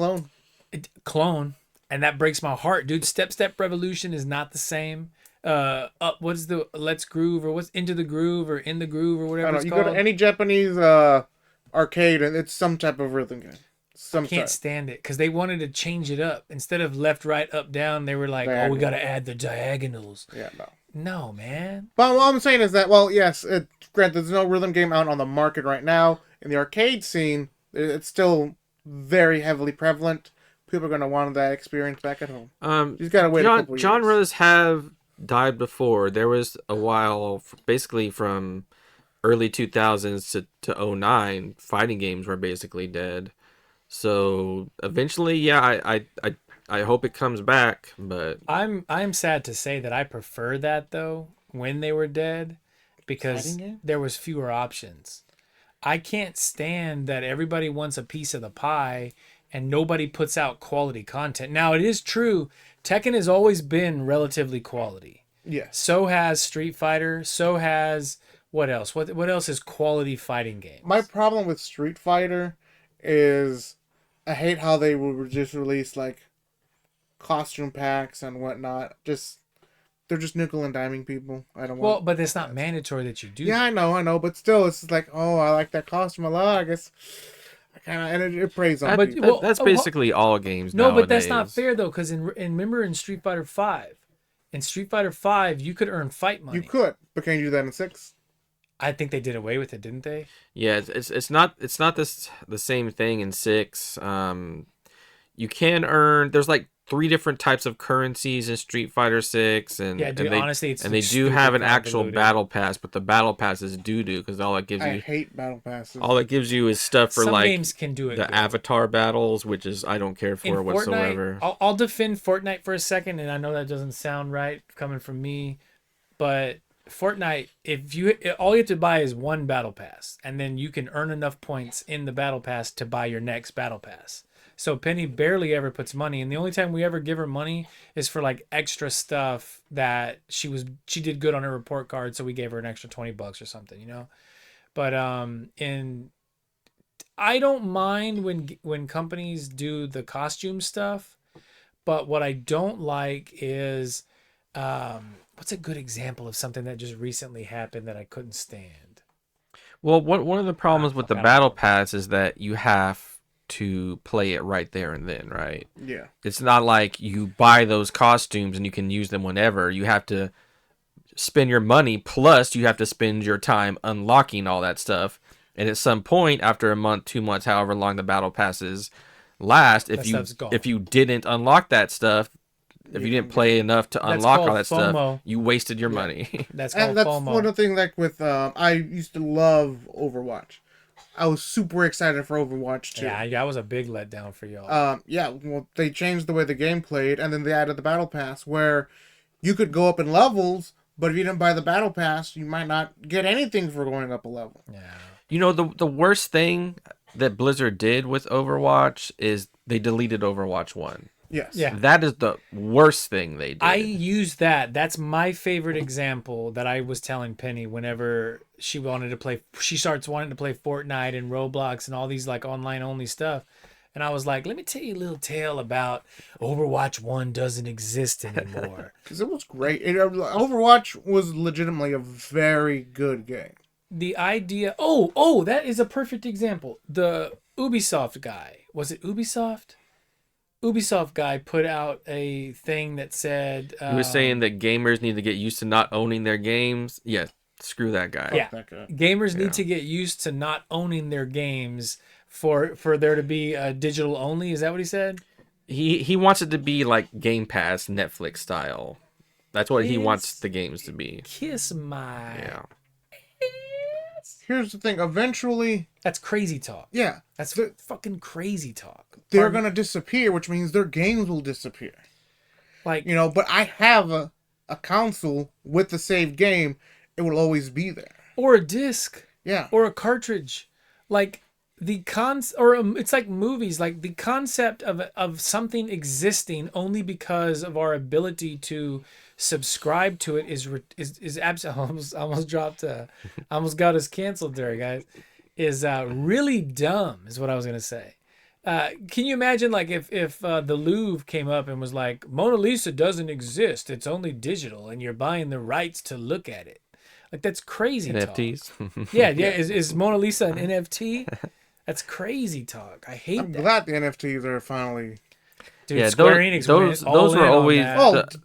clone. And that breaks my heart, dude. Step Revolution is not the same. What's the Let's Groove or what's Into the Groove or In the Groove or whatever it's called? You go to any Japanese arcade and it's some type of rhythm game. I can't stand it because they wanted to change it up. Instead of left, right, up, down, they were like, we got to add the diagonals. Yeah, No, man. But what I'm saying is that, well, yes, granted, there's no rhythm game out on the market right now. In the arcade scene, it's still very heavily prevalent. People are going to want that experience back at home. You got to wait a couple years. Genres have died before. There was a while, basically from early 2000s to 2009, fighting games were basically dead. So eventually, I hope it comes back. But I'm sad to say that I prefer that though when they were dead because there was fewer options. I can't stand that everybody wants a piece of the pie and nobody puts out quality content. Now, it is true. Tekken has always been relatively quality. Yes. So has Street Fighter. So has... What else? What else is quality fighting games? My problem with Street Fighter is I hate how they would just release, like, costume packs and whatnot. They're just nickel and diming people. I don't want. Well, but it's not mandatory that you do. Yeah, that. I know, but still, it's like, oh, I like that costume a lot. I guess And it preys on But people. That's basically all games No, nowadays. but that's not fair though, because remember in Street Fighter Five, you could earn fight money. You could, but can you do that in 6? I think they did away with it, didn't they? Yeah, it's not the same thing in 6. You can earn. There's like 3 different types of currencies in Street Fighter 6, and Yeah, dude, honestly, they do have an actual battle pass, but the battle pass is doo-doo because all it gives you. I hate battle passes. All it gives you is stuff for Some like games can do it the good. avatar battles, which is I don't care for In whatsoever. Fortnite, I'll defend Fortnite for a second, and I know that doesn't sound right coming from me, but Fortnite, all you have to buy is one battle pass, and then you can earn enough points in the battle pass to buy your next battle pass. So Penny barely ever puts money, and the only time we ever give her money is for like extra stuff that she did good on her report card, so we gave her an extra $20 or something, you know. But I don't mind when companies do the costume stuff, but what I don't like is what's a good example of something that just recently happened that I couldn't stand? Well, one of the problems with the battle pass is that you have to play it right there and then, right? Yeah. It's not like you buy those costumes and you can use them whenever. You have to spend your money, plus you have to spend your time unlocking all that stuff. And at some point, after a month, 2 months, however long the battle passes last, if you didn't unlock that stuff, if you didn't play enough to unlock all that stuff, you wasted your money. That's called FOMO. One of the things like with I used to love Overwatch. I was super excited for Overwatch 2. Yeah, that was a big letdown for y'all. Well, they changed the way the game played, and then they added the battle pass where you could go up in levels, but if you didn't buy the battle pass, you might not get anything for going up a level. Yeah. You know, the worst thing that Blizzard did with Overwatch is they deleted Overwatch 1. Yes. Yeah. That is the worst thing they did. I use that. That's my favorite example that I was telling Penny whenever she starts wanting to play Fortnite and Roblox and all these like online only stuff. And I was like, let me tell you a little tale about Overwatch 1 doesn't exist anymore. Because it was great. Overwatch was legitimately a very good game. The idea... that is a perfect example. The Ubisoft guy. Was it Ubisoft? Ubisoft guy put out a thing that said... he was saying that gamers need to get used to not owning their games. Yeah, screw that guy. Yeah, that guy. Gamers need to get used to not owning their games for there to be a digital only. Is that what he said? He wants it to be like Game Pass, Netflix style. That's what he wants the games to be. Kiss my... Yeah. Here's the thing. Eventually... That's crazy talk. Yeah. That's fucking crazy talk. They're going to disappear, which means their games will disappear. Like, you know, but I have a console with the saved game. It will always be there. Or a disc. Yeah. Or a cartridge. Like, it's like movies. Like, the concept of something existing only because of our ability to subscribe to it is absolutely... almost got us canceled there, guys. Is really dumb, is what I was going to say. Can you imagine, like, if the Louvre came up and was like, Mona Lisa doesn't exist, it's only digital, and you're buying the rights to look at it? Like, that's crazy NFTs? talk. Yeah. Is Mona Lisa an NFT? That's crazy talk. I hate that. I'm glad the NFTs are finally... Dude, yeah, Square Enix those were always...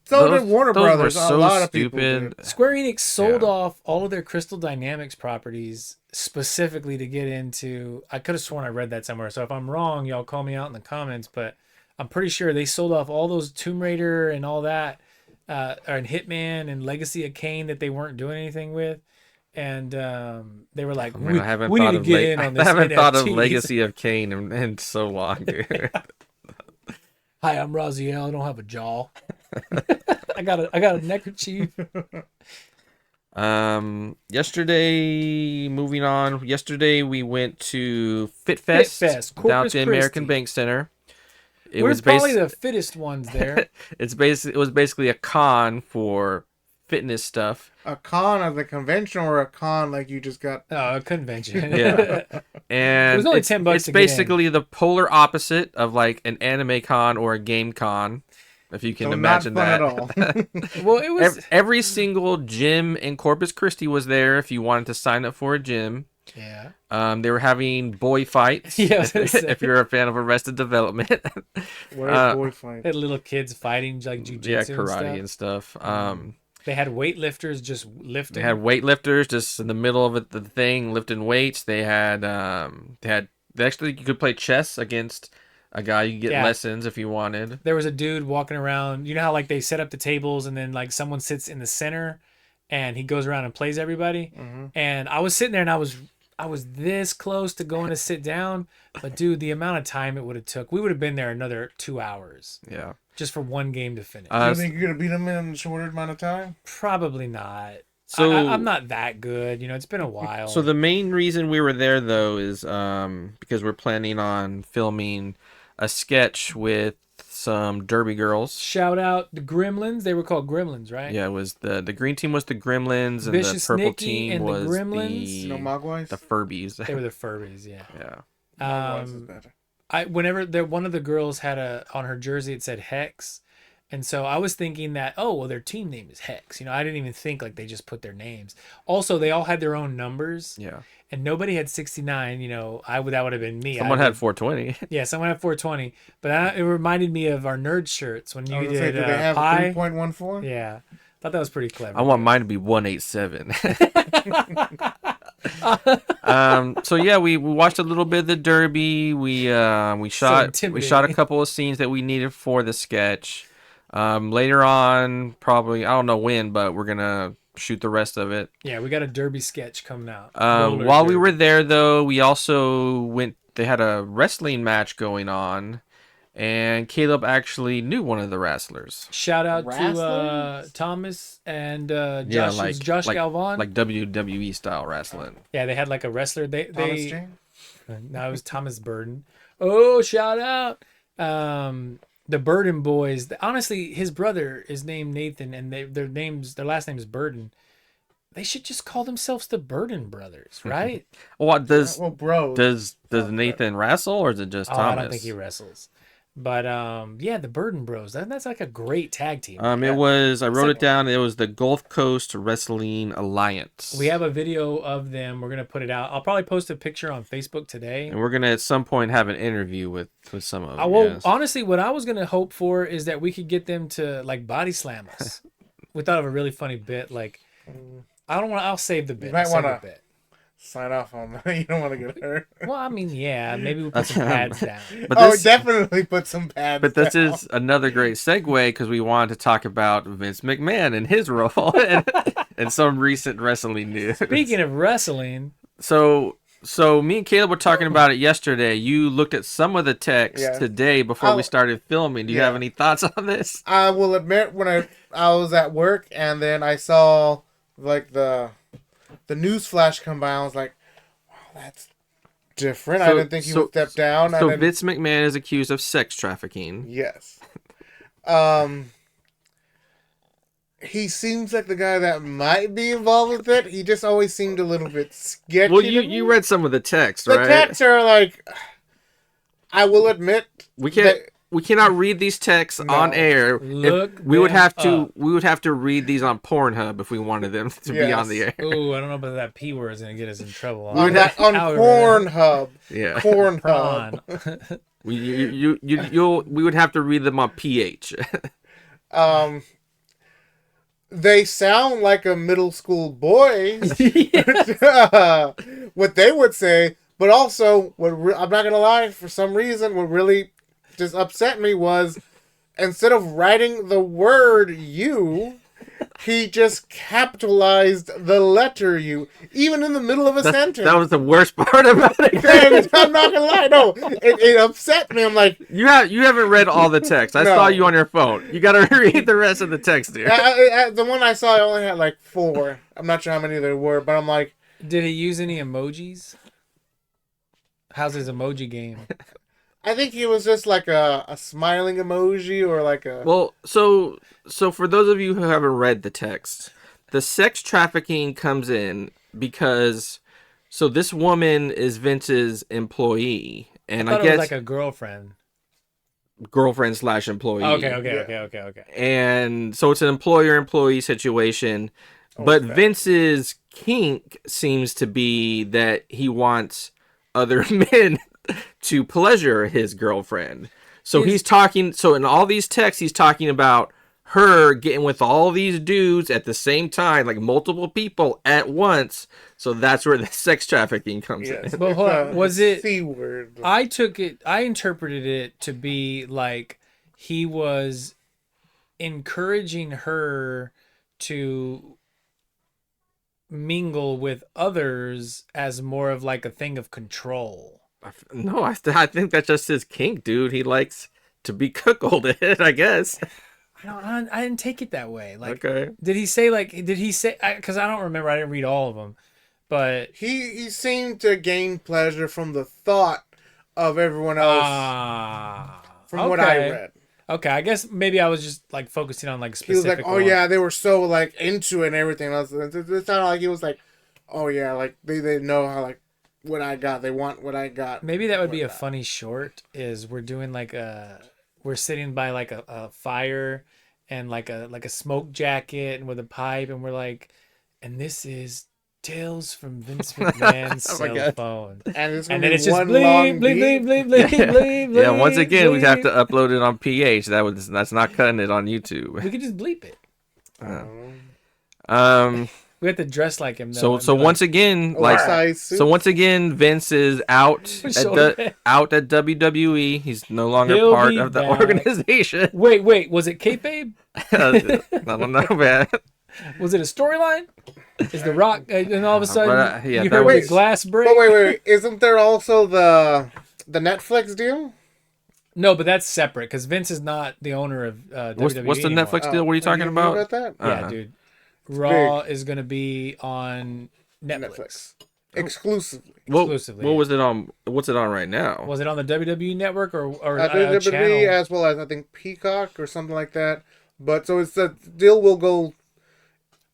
so did Warner Brothers. Were so a lot of stupid. People Square Enix sold off all of their Crystal Dynamics properties specifically to get into... I could have sworn I read that somewhere, so if I'm wrong, y'all call me out in the comments, but I'm pretty sure they sold off all those Tomb Raider and all that, and Hitman and Legacy of Kain that they weren't doing anything with. And they were like, we need to get in on this. I haven't NFTs. thought of Legacy of Kain in so long, dude. Hi, I'm Raziel. I don't have a jaw. I got a neckerchief. Moving on. Yesterday we went to FitFest down at the American Bank Center. We're probably the fittest ones there. It was basically a con for fitness stuff. A con of the convention, or a con like you just got? Oh, a convention. Yeah, and it was only $10. It's basically the polar opposite of like an anime con or a game con, if you can imagine that. Not fun at all. Well, it was every single gym in Corpus Christi was there if you wanted to sign up for a gym. Yeah. They were having boy fights. Yeah, if you're a fan of Arrested Development. Where's boy fight? They had little kids fighting like jujitsu Yeah, karate and stuff. and stuff. They had weightlifters just lifting. They had weightlifters just in the middle of the thing lifting weights. They actually, you could play chess against a guy. You could get lessons if you wanted. There was a dude walking around. You know how like they set up the tables and then like someone sits in the center and he goes around and plays everybody. Mm-hmm. And I was sitting there and I was this close to going to sit down, but dude, the amount of time it would have took, we would have been there another 2 hours. Yeah. Just for one game to finish. Do you think you're gonna beat him in a shorter amount of time? Probably not. So I'm not that good. You know, it's been a while. So the main reason we were there though is because we're planning on filming a sketch with some Derby girls. Shout out the Gremlins. They were called Gremlins, right? Yeah, it was the green team was the Gremlins and Vicious the purple Nicky team and the was Gremlins. No Mogwais? the Furbies. They were the Furbies, yeah. Yeah. Mogwais is better. One of the girls had on her jersey it said Hex. And so I was thinking that, oh, well, their team name is Hex. You know, I didn't even think like they just put their names. Also, they all had their own numbers. Yeah. And nobody had 69. You know, that would have been me. Someone had 420. Yeah, someone had 420. But it reminded me of our nerd shirts when you did do they have Pi. 3.14? Yeah. Thought that was pretty clever. I want mine to be 187. So yeah, we watched a little bit of the Derby. We shot a couple of scenes that we needed for the sketch. Later on, probably I don't know when, but we're gonna shoot the rest of it. Yeah, we got a Derby sketch coming out. While we were there, though, we also went. They had a wrestling match going on, and Caleb actually knew one of the wrestlers. Shout out to Thomas and Josh Galvan, like WWE style wrestling. Yeah, they had like a wrestler. Thomas Jane? No, it was Thomas Burden. Oh, shout out. The Burden boys. Honestly, his brother is named Nathan, and their last name is Burden. They should just call themselves the Burden brothers, right? Does bros. Does Nathan wrestle, or is it just Thomas? I don't think he wrestles. But yeah, the Burden Bros. That's like a great tag team. I wrote it down. It was the Gulf Coast Wrestling Alliance. We have a video of them. We're gonna put it out. I'll probably post a picture on Facebook today. And we're gonna at some point have an interview with some of them. Well, honestly, what I was gonna hope for is that we could get them to like body slam us. We thought of a really funny bit. Like, I don't want. I'll save the bit. You might want to sign off on that. You don't want to get hurt. Well, I mean, yeah, maybe we'll put some pads down. But definitely put some pads down. But this is another great segue because we wanted to talk about Vince McMahon and his role and some recent wrestling news. Speaking of wrestling. So me and Caleb were talking about it yesterday. You looked at some of the text today before we started filming. Do you have any thoughts on this? I will admit when I was at work and then I saw like the news flash come by, I was like, wow, that's different. I didn't think he would step down. So Vince McMahon is accused of sex trafficking. Yes. He seems like the guy that might be involved with it. He just always seemed a little bit sketchy. Well, you read some of the text, right? The texts are like, I will admit, we cannot read these texts on air. We would have to read these on Pornhub if we wanted them to be on the air. Oh, I don't know about that P word is gonna get us in trouble. On Pornhub. Yeah. Pornhub. We would have to read them on PH. They sound like a middle school boy. What they would say, but also I'm not gonna lie. For some reason, what really just upset me was instead of writing the word "you," he just capitalized the letter "U," even in the middle of a sentence. That was the worst part about it. I'm not gonna lie. No, it upset me. I'm like, you haven't read all the text. I saw you on your phone. You got to read the rest of the text here. The one I saw, I only had like 4. I'm not sure how many there were, but I'm like, did he use any emojis? How's his emoji game? I think he was just like a smiling emoji or like a... Well, so for those of you who haven't read the text, the sex trafficking comes in because... So this woman is Vince's employee. And I guess... it was like a girlfriend. Girlfriend/employee. Okay. And so it's an employer-employee situation. But Vince's kink seems to be that he wants other men to pleasure his girlfriend. So he's talking. So in all these texts, he's talking about her getting with all these dudes at the same time, like multiple people at once. So that's where the sex trafficking comes in. But hold on, was it C-word? I interpreted it to be like he was encouraging her to mingle with others as more of like a thing of control. No, I think that's just his kink, dude. He likes to be cuckolded, I guess. I didn't take it that way. Like, okay. Did he say because I don't remember. I didn't read all of them, but he seemed to gain pleasure from the thought of everyone else. From what I read. Okay, I guess maybe I was just like focusing on like specific. He was like, "Oh yeah, they were so like into it and everything else." It sounded like he was like, "Oh yeah, like they know how like what I got. They want what I got." Maybe that would be a funny short. Is we're doing we're sitting by like a fire and like a smoke jacket and with a pipe, and we're like, and this is Tales from Vince McMahon's cell phone. And then it's just bleep, bleep, bleep, bleep, bleep, bleep, bleep. Yeah, once again, we'd have to upload it on PH. That's not cutting it on YouTube. We could just bleep it. We have to dress like him though. So once again, Vince is out at WWE. He's no longer part of the organization. Wait, was it kayfabe? I don't know, man. Was it a storyline? Is The Rock and all of a sudden you heard the glass break? But wait, isn't there also the Netflix deal? No, but that's separate because Vince is not the owner of WWE. What's the anymore. Netflix deal? What are you talking about? About that? Yeah, dude. Raw is going to be on Netflix. Exclusively. Exclusively. What was it on? What's it on right now? Was it on the WWE network or WWE channel? as well as I think Peacock or something like that. But so it's the deal will go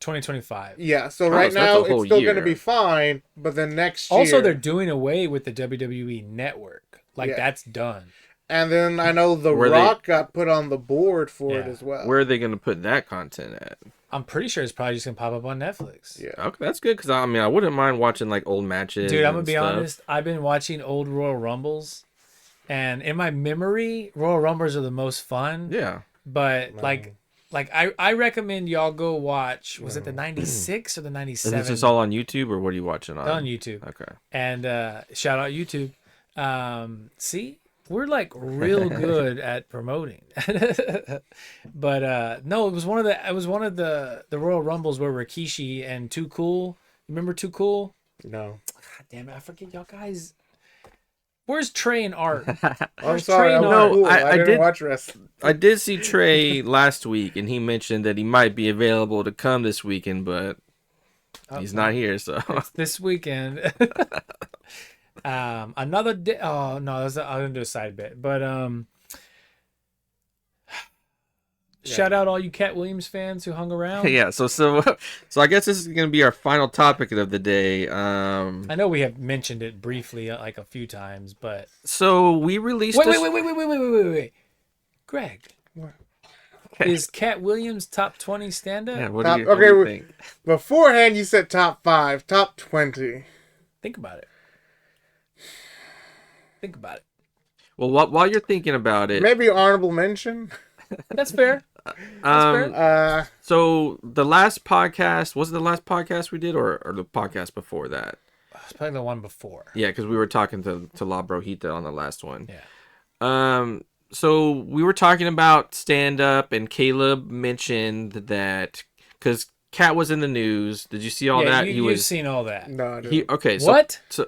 2025. Yeah, so right now it's still going to be fine, but then next year... Also, they're doing away with the WWE network. That's done. And then I know The Rock got put on the board for it as well. Where are they going to put that content at? I'm pretty sure it's probably just going to pop up on Netflix. Yeah. Okay, that's good, because I wouldn't mind watching like old matches. Dude, I'm going to be honest. I've been watching old Royal Rumbles, and in my memory, Royal Rumbles are the most fun. Yeah. But, I recommend y'all go watch. Was it the 96 or the 97? Is this all on YouTube or what are you watching on? On YouTube. Okay. And shout out YouTube. See, we're like real good at promoting. But no, it was one of the Royal Rumbles where Rikishi and Too Cool. Remember Too Cool? No. God damn it! I forget y'all guys. Where's Trey and Art? I'm sorry. I didn't watch wrestling. I did see Trey last week, and he mentioned that he might be available to come this weekend, but he's not here. So it's this weekend. Another day. Oh no, I'm gonna do a side bit, but shout out all you Cat Williams fans who hung around. Yeah, so I guess this is gonna be our final topic of the day. I know we have mentioned it briefly like a few times, but so we released. Wait, Greg. What? Is Cat Williams top 20 stand-up? Yeah, what do you think? Beforehand, you said top 5, top 20. Think about it. Well, while you're thinking about it, maybe honorable mention. That's fair. So the last podcast, was it the last podcast we did or the podcast before that? It's probably the one before. Yeah, because we were talking to La Brojita on the last one. Yeah. So we were talking about stand-up, and Caleb mentioned that because Cat was in the news. Did you see all that? You've seen all that. No, I didn't. Okay. What? So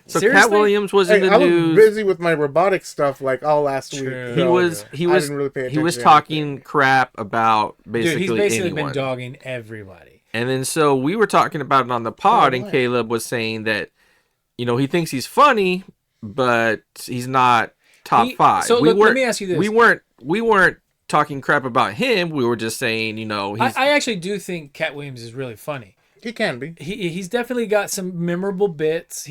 Seriously? Cat Williams was in the news. I was busy with my robotic stuff like all last week. He was talking crap about basically Dude, he's basically anyone. been dogging everybody. And then so we were talking about it on the pod, and Caleb was saying that, he thinks he's funny, but he's not top 5. So let me ask you this: we weren't talking crap about him. We were just saying, I actually do think Cat Williams is really funny. He can be. He's definitely got some memorable bits.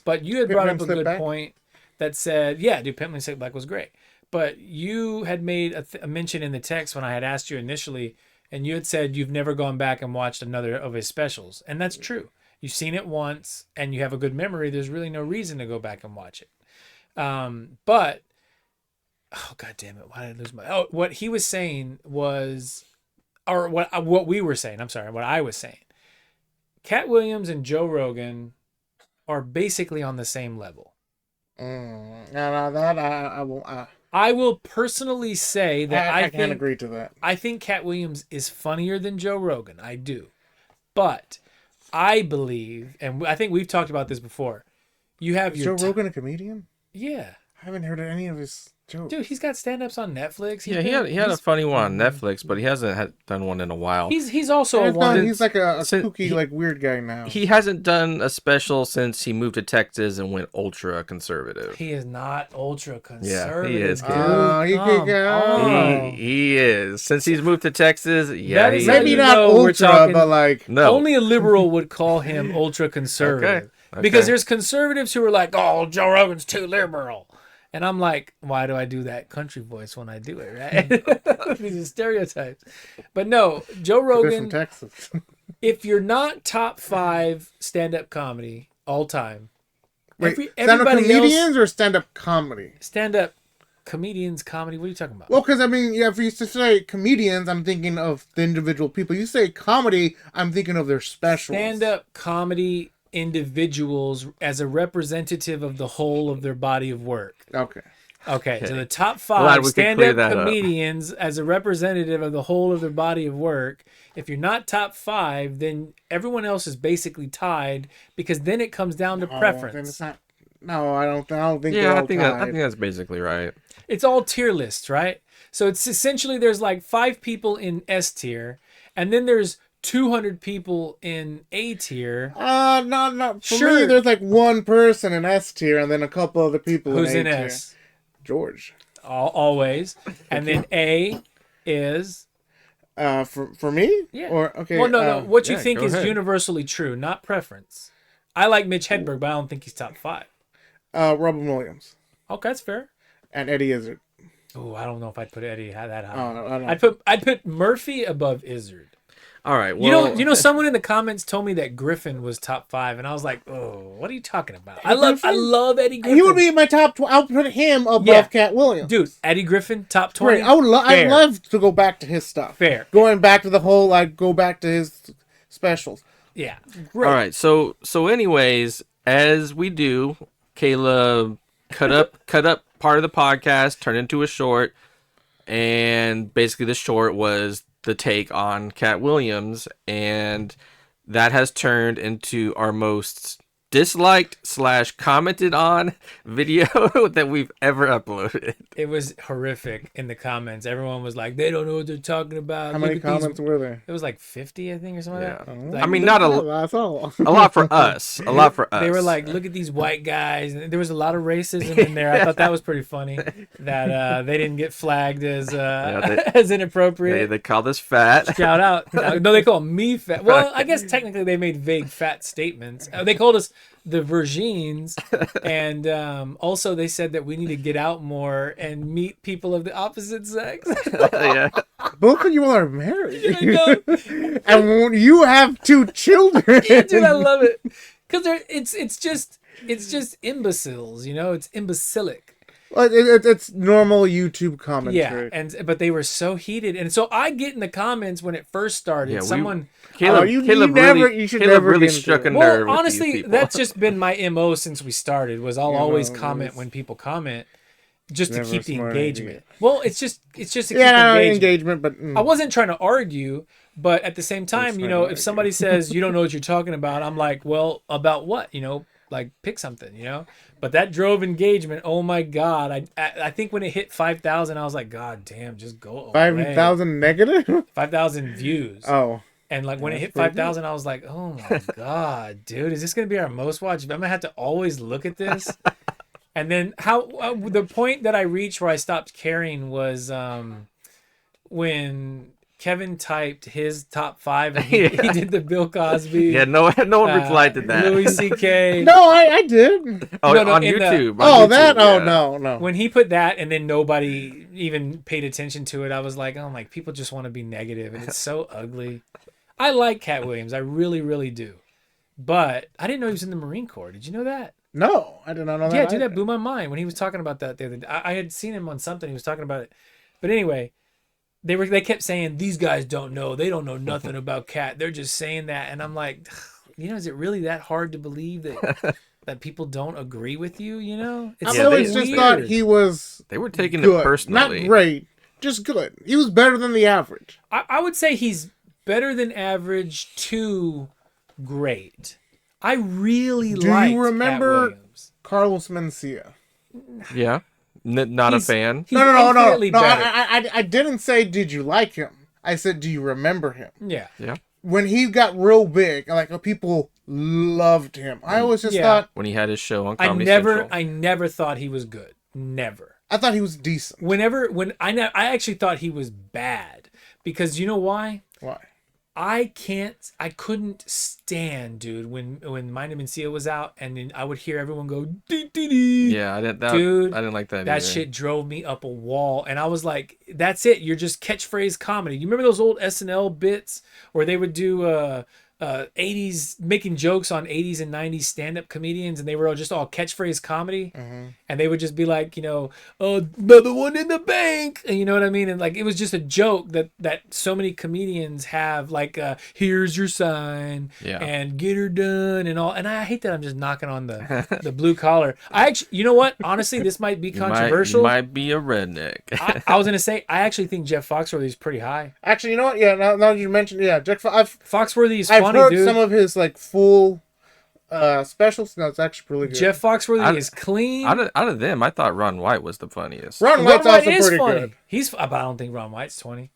But you had brought up a good point that said, yeah, dude, Pimp My Sick Back was great. But you had made a mention in the text when I had asked you initially, and you had said you've never gone back and watched another of his specials, and that's true. You've seen it once, and you have a good memory. There's really no reason to go back and watch it. But oh god damn it, why did I lose my? Oh, what he was saying was, or what we were saying. I'm sorry, what I was saying. Cat Williams and Joe Rogan are basically on the same level. That I won't. I will personally say that I can't agree to that. I think Cat Williams is funnier than Joe Rogan. I do. But I believe, and I think we've talked about this before, you have Is Joe Rogan a comedian? Yeah. I haven't heard any of his jokes. Dude, he's got stand-ups on Netflix. He had a funny one on Netflix, but he hasn't done one in a while. He's also a one. He's like a kooky, like weird guy now. He hasn't done a special since he moved to Texas and went ultra conservative. He is not ultra conservative. Yeah, he is. He is. Since he's moved to Texas, yeah, he maybe not ultra, but like no. Only a liberal would call him ultra conservative. Okay. Because there's conservatives who are like, "Oh, Joe Rogan's too liberal." And I'm like, why do I do that country voice when I do it, right? These are stereotypes. But no, Joe Rogan, from Texas. If you're not top 5 stand-up comedy all time, wait, stand-up comedians or stand-up comedy? Stand-up comedians, comedy, what are you talking about? Well, because, I mean, if you say comedians, I'm thinking of the individual people. You say comedy, I'm thinking of their specials. Stand-up comedy individuals as a representative of the whole of their body of work. Okay, so the top 5 stand-up comedians as a representative of the whole of their body of work. If you're not top 5, then everyone else is basically tied, because then it comes down to preference. Then it's not, no, I don't think. Yeah, I think that's basically right. It's all tier lists, right? So it's essentially there's like 5 people in S tier, and then there's 200 people in A tier. No. For me, there's like one person in S tier, and then a couple other people who's in in A tier. S. George. Always. And then A is for me? Yeah. Or okay. Well, no. What you think is ahead. universally true, not preference. I like Mitch Hedberg, but I don't think he's top 5. Robin Williams. Okay, that's fair. And Eddie Izzard. Oh, I don't know if I'd put Eddie that high. Oh, no, I don't. I'd put Murphy above Izzard. All right. Well, You know, someone in the comments told me that Griffin was top 5, and I was like, "Oh, what are you talking about?" I love Eddie Griffin. He would be my top 12. I'll put him above Cat Williams. Dude, Eddie Griffin, top 20. I'd love to go back to his stuff. Fair. Going back to the whole, go back to his specials. Yeah. Great. All right. So anyways, as we do, Kayla cut up part of the podcast, turned into a short, and basically the short was the take on Cat Williams, and that has turned into our most disliked / commented on video that we've ever uploaded. It was horrific in the comments. Everyone was like, they don't know what they're talking about. How many comments were there? It was like 50, I think, or something like that. I mean, not a lot for us. A lot for us. They were like, look at these white guys. And there was a lot of racism in there. I thought that was pretty funny that they didn't get flagged as as inappropriate. They called us fat. Shout out. No, they called me fat. Well, I guess technically they made vague fat statements. They called us the Virgins, and also they said that we need to get out more and meet people of the opposite sex. Yeah. Both of you are married. I know. And you have 2 children. Yeah, dude, I love it. Because it's just imbeciles, it's imbecilic. Well, it's normal YouTube commentary. Yeah, but they were so heated, and so I get in the comments when it first started. Yeah, Caleb really struck a nerve. Well, honestly, that's just been my MO since we started. Was I'll always comment when people comment, just to keep the engagement. Idea. Well, it's just to keep engagement. But I wasn't trying to argue, but at the same time, if somebody says you don't know what you're talking about, I'm like, well, about what? Like pick something, But that drove engagement. Oh my God! I think when it hit 5,000, I was like, God damn, just go away. 5,000 negative? 5,000 views. Oh. And when it hit 5,000, I was like, oh my God, dude, is this gonna be our most watched? I'm gonna have to always look at this. And then the point that I reached where I stopped caring was when Kevin typed his top 5 and he did the Bill Cosby. Yeah, no one replied to that. Louis C.K. No, I did. Oh, No, on YouTube. That? Yeah. Oh, no. When he put that and then nobody even paid attention to it, I was like, oh my, people just want to be negative and it's so ugly. I like Cat Williams. I really, really do. But I didn't know he was in the Marine Corps. Did you know that? No, I did not know that. Yeah, dude, that blew my mind when he was talking about that the other day. I had seen him on something. He was talking about it. But anyway, they kept saying, these guys don't know. They don't know nothing about Cat. They're just saying that. And I'm like, is it really that hard to believe that people don't agree with you, It's I've always just thought he was They were taking good. it personally. Not great, just good. He was better than the average. I would say he's better than average to great. I really like. Do you remember Carlos Mencia? Yeah. Not a fan. No. I didn't say, did you like him? I said, do you remember him? Yeah. When he got real big, people loved him. I always just thought... When he had his show on Comedy Central. I never thought he was good. Never. I thought he was decent. I actually thought he was bad. Because you know why? Why? I couldn't stand, dude, when Mind of Mencia was out, and then I would hear everyone go, dee, dee, dee. Yeah, I didn't like that That either. shit drove me up a wall, and I was like, that's it. You're just catchphrase comedy. You remember those old SNL bits where they would do 80s, making jokes on 80s and 90s stand-up comedians, and they were just all catchphrase comedy, and they would just be like, another one in the bank, and you know what I mean? And it was just a joke that so many comedians have, here's your sign, and get her done, and all. And I hate that I'm just knocking on the blue collar. I actually, you know what? Honestly, this might be controversial. You might be a redneck. I was gonna say, I actually think Jeff Foxworthy is pretty high. Actually, you know what? Yeah, now you mentioned, Jeff Foxworthy is funny. I've heard dude. some of his full specials. No, it's actually really good. Jeff Foxworthy is clean. Out of them, I thought Ron White was the funniest. Ron White's also pretty funny. good. But I don't think Ron White's 20.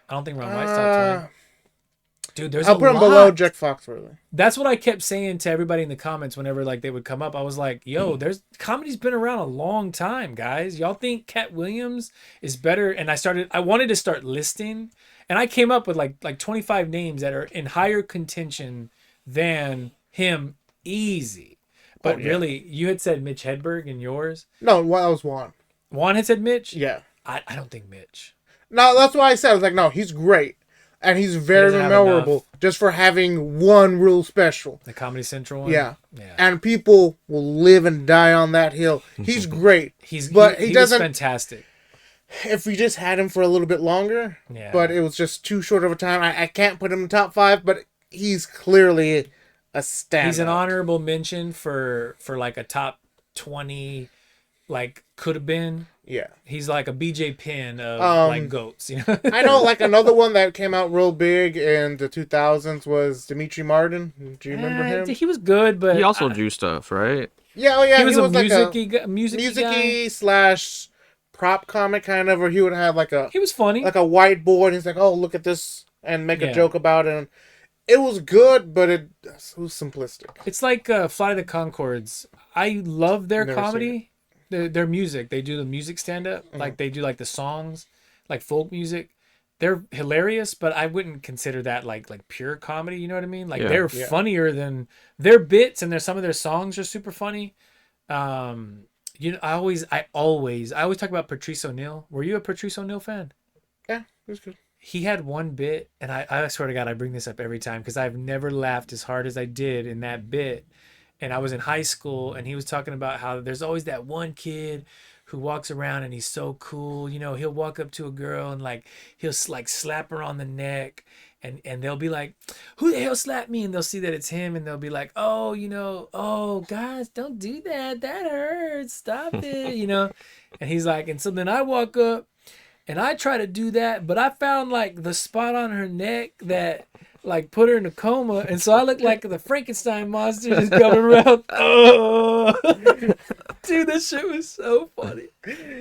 I don't think Ron White's top 20. Dude, there's I'll put him below Jeff Foxworthy. That's what I kept saying to everybody in the comments whenever they would come up. I was like, yo, comedy's been around a long time, guys. Y'all think Cat Williams is better? And I wanted to start listing, and I came up with like 25 names that are in higher contention than him, easy. But really, you had said Mitch Hedberg in yours. No, that was Juan. Juan had said Mitch. Yeah, I don't think Mitch. No, that's why I said, I was like, no, he's great. And he's very memorable just for having one real special. The Comedy Central one? Yeah. And people will live and die on that hill. He's great. He was fantastic. If we just had him for a little bit longer, but it was just too short of a time. I can't put him in top 5, but he's clearly a standout. He's an honorable mention for a top 20, could have been. Yeah. He's like a BJ Penn of goats. I know another one that came out real big in the 2000s was Dimitri Martin. Do you remember him? He was good, but he also drew stuff, right? Yeah, he was a music-y slash prop comic kind of, where he would have he was funny, like a whiteboard. He's like, oh, look at this, and make a joke about it. And it was good, but it was simplistic. It's like Flight of the Conchords. I love their comedy. Their music, they do the music stand-up, they do the songs, folk music. They're hilarious, but I wouldn't consider that like pure comedy. You know what I mean? They're funnier than their bits, and some of their songs are super funny. I always talk about Patrice O'Neal. Were you a Patrice O'Neal fan? Yeah, it was good. He had one bit, and I swear to God, I bring this up every time because I've never laughed as hard as I did in that bit. And I was in high school, and he was talking about how there's always that one kid who walks around and he's so cool. He'll walk up to a girl and he'll slap her on the neck, and they'll be like, "Who the hell slapped me?" And they'll see that it's him, and they'll be like, "Oh, guys, don't do that. That hurts. Stop it." And he's like, and so then I walk up and I try to do that, but I found the spot on her neck that put her in a coma, and so I look like the Frankenstein monster just coming around. Dude, that shit was so funny.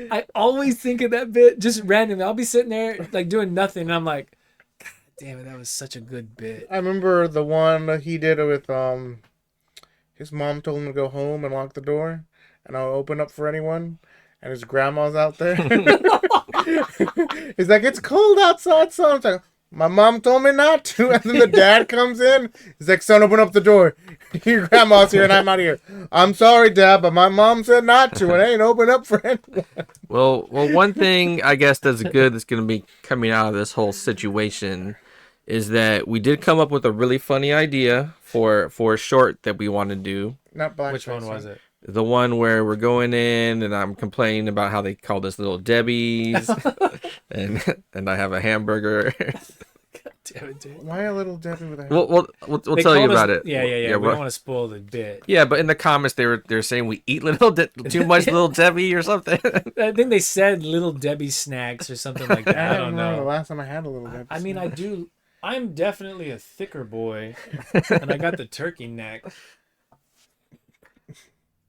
I always think of that bit just randomly. I'll be sitting there doing nothing, and I'm like, God damn it, that was such a good bit. I remember the one he did with his mom told him to go home and lock the door, and I'll open up for anyone, and his grandma's out there. He's like, "It's cold outside, son." I'm like, My mom told me not to. And then the dad comes in. He's like, son, open up the door. Your grandma's here and I'm out here. I'm sorry, Dad, but my mom said not to. And I ain't open up for anyone. Well, one thing I guess that's good that's going to be coming out of this whole situation is that we did come up with a really funny idea for a short that we want to do. Not black. Which one was it? The one where we're going in and I'm complaining about how they called us Little Debbie's and I have a hamburger. God damn it, dude. Why a Little Debbie with a We'll tell you about it. Yeah. We don't want to spoil the bit. Yeah, but in the comments they're saying we eat too much Little Debbie or something. I think they said Little Debbie snacks or something like that. I don't know. The last time I had a Little Debbie. I mean, I'm definitely a thicker boy, and I got the turkey neck.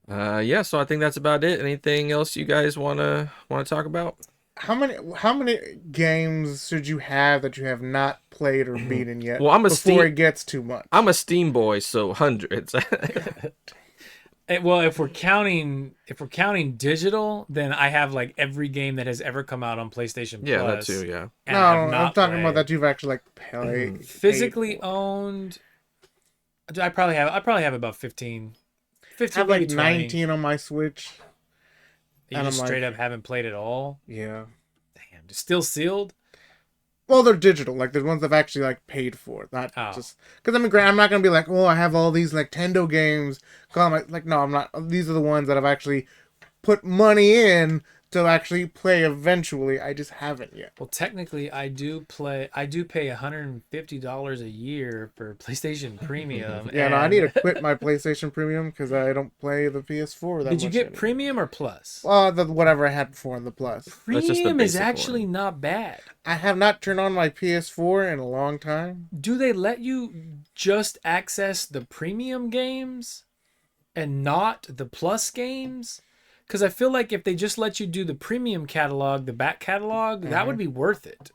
Yeah, so I think that's about it. Anything else you guys wanna talk about? How many games should you have that you have not played or beaten yet? Well, before it gets too much. I'm a Steam boy, so hundreds. Well, if we're counting digital, then I have like every game that has ever come out on PlayStation Plus. Yeah, that too. Yeah. No, I'm talking about that you've actually like played. Physically owned. I probably have about 15. 15 I have like 20. 19 on my Switch. You just straight up haven't played it all? Yeah. Damn, still sealed? Well, they're digital. Like, there's ones I've actually, like, paid for. Not just... Because, I mean, I'm not going to be like, oh, I have all these, like, Nintendo games. Like, no, I'm not. These are the ones that I've actually put money in to actually play eventually. I just haven't yet. Well, technically, I do pay $150 a year for PlayStation Premium. Yeah, no, I need to quit my PlayStation Premium because I don't play the PS4 that much. Did you get anymore. Premium or Plus? Whatever I had before in the Plus. Premium is actually not bad. I have not turned on my PS4 in a long time. Do they let you just access the Premium games and not the Plus games? Because I feel like if they just let you do the Premium catalog, the back catalog, that would be worth it.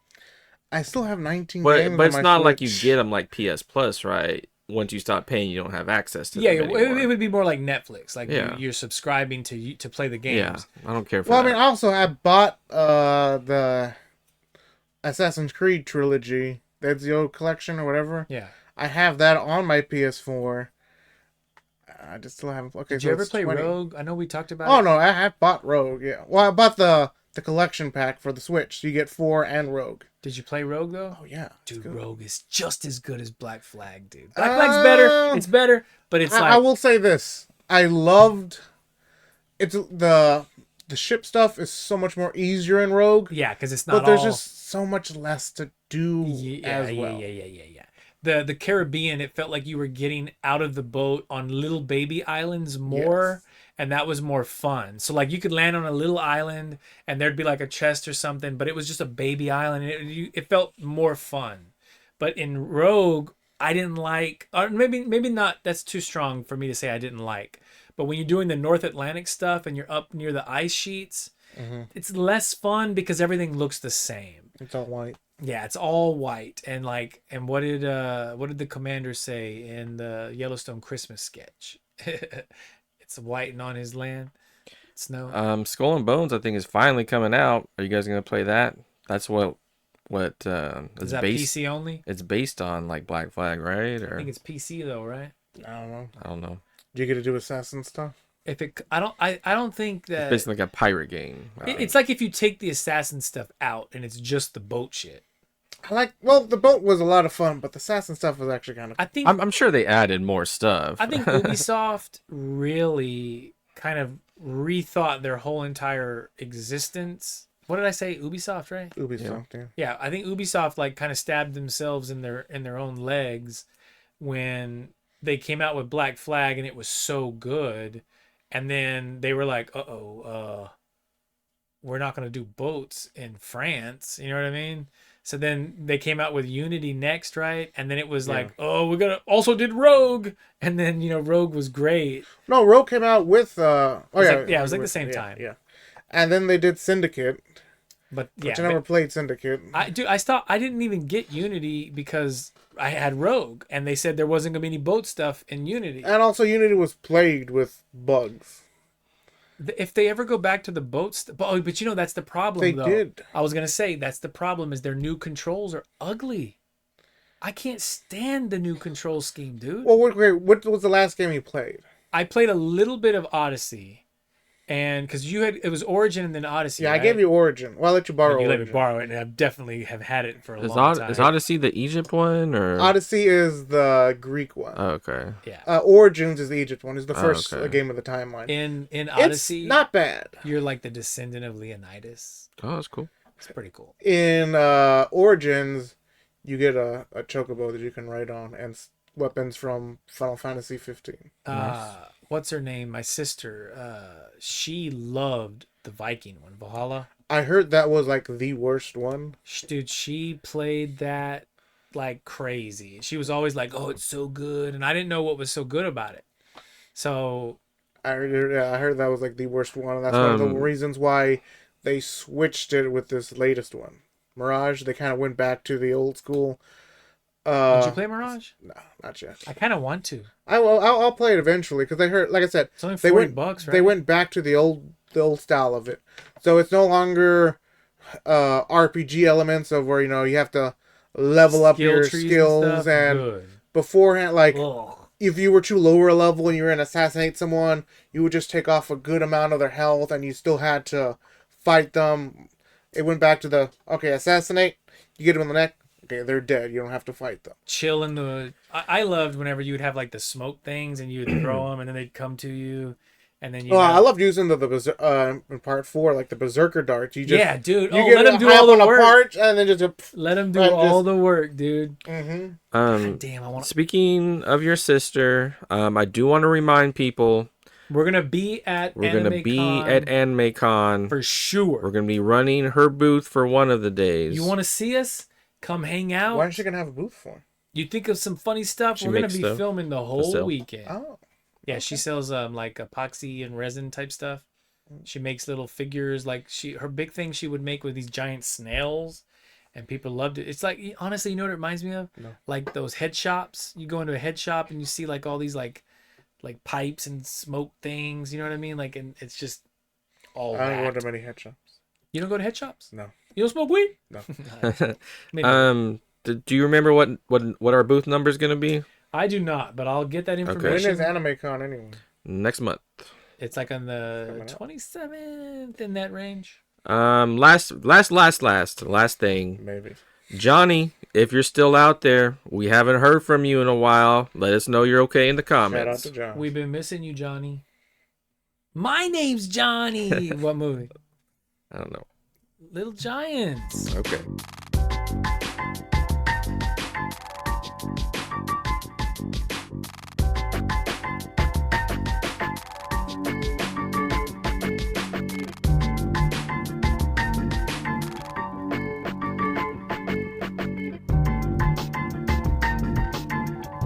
I still have 19 games. But it's not Switch. like you get them like PS Plus, right? Once you stop paying, you don't have access to them anymore. It would be more like Netflix. Like you're subscribing to play the games. Yeah, I don't care for that. I mean, also, I bought the Assassin's Creed trilogy, the Ezio collection or whatever. Yeah. I have that on my PS4. I just still haven't. Okay, Did you ever play Rogue? I know we talked about it. Oh, no, I have bought Rogue, yeah. Well, I bought the collection pack for the Switch, so you get 4 and Rogue. Did you play Rogue, though? Oh, yeah. Dude, Rogue is just as good as Black Flag, dude. Black Flag's better. It's better, but it's I will say this. I loved... It's the ship stuff is so much more easier in Rogue. Yeah, because it's not But there's just so much less to do as well. Yeah. The Caribbean, it felt like you were getting out of the boat on little baby islands more, and that was more fun. So like you could land on a little island, and there'd be like a chest or something, but it was just a baby island, and it felt more fun. But in Rogue, I didn't like, or maybe not. That's too strong for me to say I didn't like. But when you're doing the North Atlantic stuff and you're up near the ice sheets, it's less fun because everything looks the same. It's all white. Yeah, it's all white. And what did the commander say in the Yellowstone Christmas sketch? It's white and on his land. Snow. Skull and Bones I think is finally coming out. Are you guys gonna play that? That's what is that PC only? It's based on like Black Flag, right? Or I think it's PC though, right? I don't know. Do you get to do assassin stuff? I don't think that it's basically like a pirate game. It's like if you take the assassin stuff out and it's just the boat shit. The boat was a lot of fun, but the assassin stuff was actually kind of... I'm sure they added more stuff. I think Ubisoft really kind of rethought their whole entire existence. What did I say? Ubisoft, right? Ubisoft, yeah. Yeah, I think Ubisoft like kind of stabbed themselves in their own legs when they came out with Black Flag and it was so good, and then they were like, we're not going to do boats in France. You know what I mean? So then they came out with Unity next, right? And then it was like, we're going to also did Rogue. And then, Rogue was great. No, Rogue came out with... it was like the same time. Yeah. And then they did Syndicate. But I never played Syndicate. I didn't even get Unity because I had Rogue. And they said there wasn't going to be any boat stuff in Unity. And also Unity was plagued with bugs. If they ever go back to the boats, but that's the problem. They did. I was gonna say that's the problem is their new controls are ugly. I can't stand the new control scheme, dude. Well, what was the last game you played? I played a little bit of Odyssey, and because it was Origin and then Odyssey. Yeah, right? I gave you Origin. Well, I let you borrow You let Origin. me borrow it, and I definitely have had it for a long time. Is Odyssey the Egypt one, or Odyssey is the Greek one? Oh, okay. Yeah. Origins is the Egypt one. It's the first okay. game of the timeline. In Odyssey, it's not bad. You're like the descendant of Leonidas. Oh, that's cool. It's pretty cool. In Origins, you get a chocobo that you can ride on and weapons from Final Fantasy 15. Nice. What's her name? My sister. She loved the Viking one, Valhalla. I heard that was like the worst one. Dude, she played that like crazy. She was always like, "Oh, it's so good," and I didn't know what was so good about it. So I heard that was like the worst one, and that's one of the reasons why they switched it with this latest one, Mirage. They kind of went back to the old school. Did you play Mirage? No, not yet. I kind of want to. I'll play it eventually because I heard, like I said, It's only $40, right? They went back to the old style of it, so it's no longer RPG elements of where you have to level up your skills and beforehand, like. Ugh. If you were too lower a level and you were going to assassinate someone, you would just take off a good amount of their health and you still had to fight them. It went back to assassinate, you get them in the neck, okay, they're dead. You don't have to fight them. Chill in the... I loved whenever you would have like the smoke things and you would throw them and then they'd come to you. And then I loved using the in part 4, like the berserker darts. You just dude. Let them do all the work. Part and then just let them do all the work, dude. Mm-hmm. God damn, I want. Speaking of your sister, I do want to remind people we're gonna be at AnimeCon for sure. We're gonna be running her booth for one of the days. You want to see us? Come hang out. Why aren't you gonna have a booth for? You think of some funny stuff? We're gonna be filming the whole weekend. Oh. Yeah, she sells like epoxy and resin type stuff. She makes little figures. Like her big thing she would make with these giant snails, and people loved it. It's like, honestly, you know what it reminds me of? No. Like those head shops. You go into a head shop and you see like all these like pipes and smoke things. You know what I mean? Like, and it's just all. I don't go to many head shops. You don't go to head shops? No. You don't smoke weed? No. Do you remember what our booth number is gonna be? I do not, but I'll get that information. When is AnimeCon anyway? Next month. It's like on the 27th, in that range. Last thing. Maybe. Johnny, if you're still out there, we haven't heard from you in a while. Let us know you're okay in the comments. Shout out to John. We've been missing you, Johnny. My name's Johnny. What movie? I don't know. Little Giants. Okay.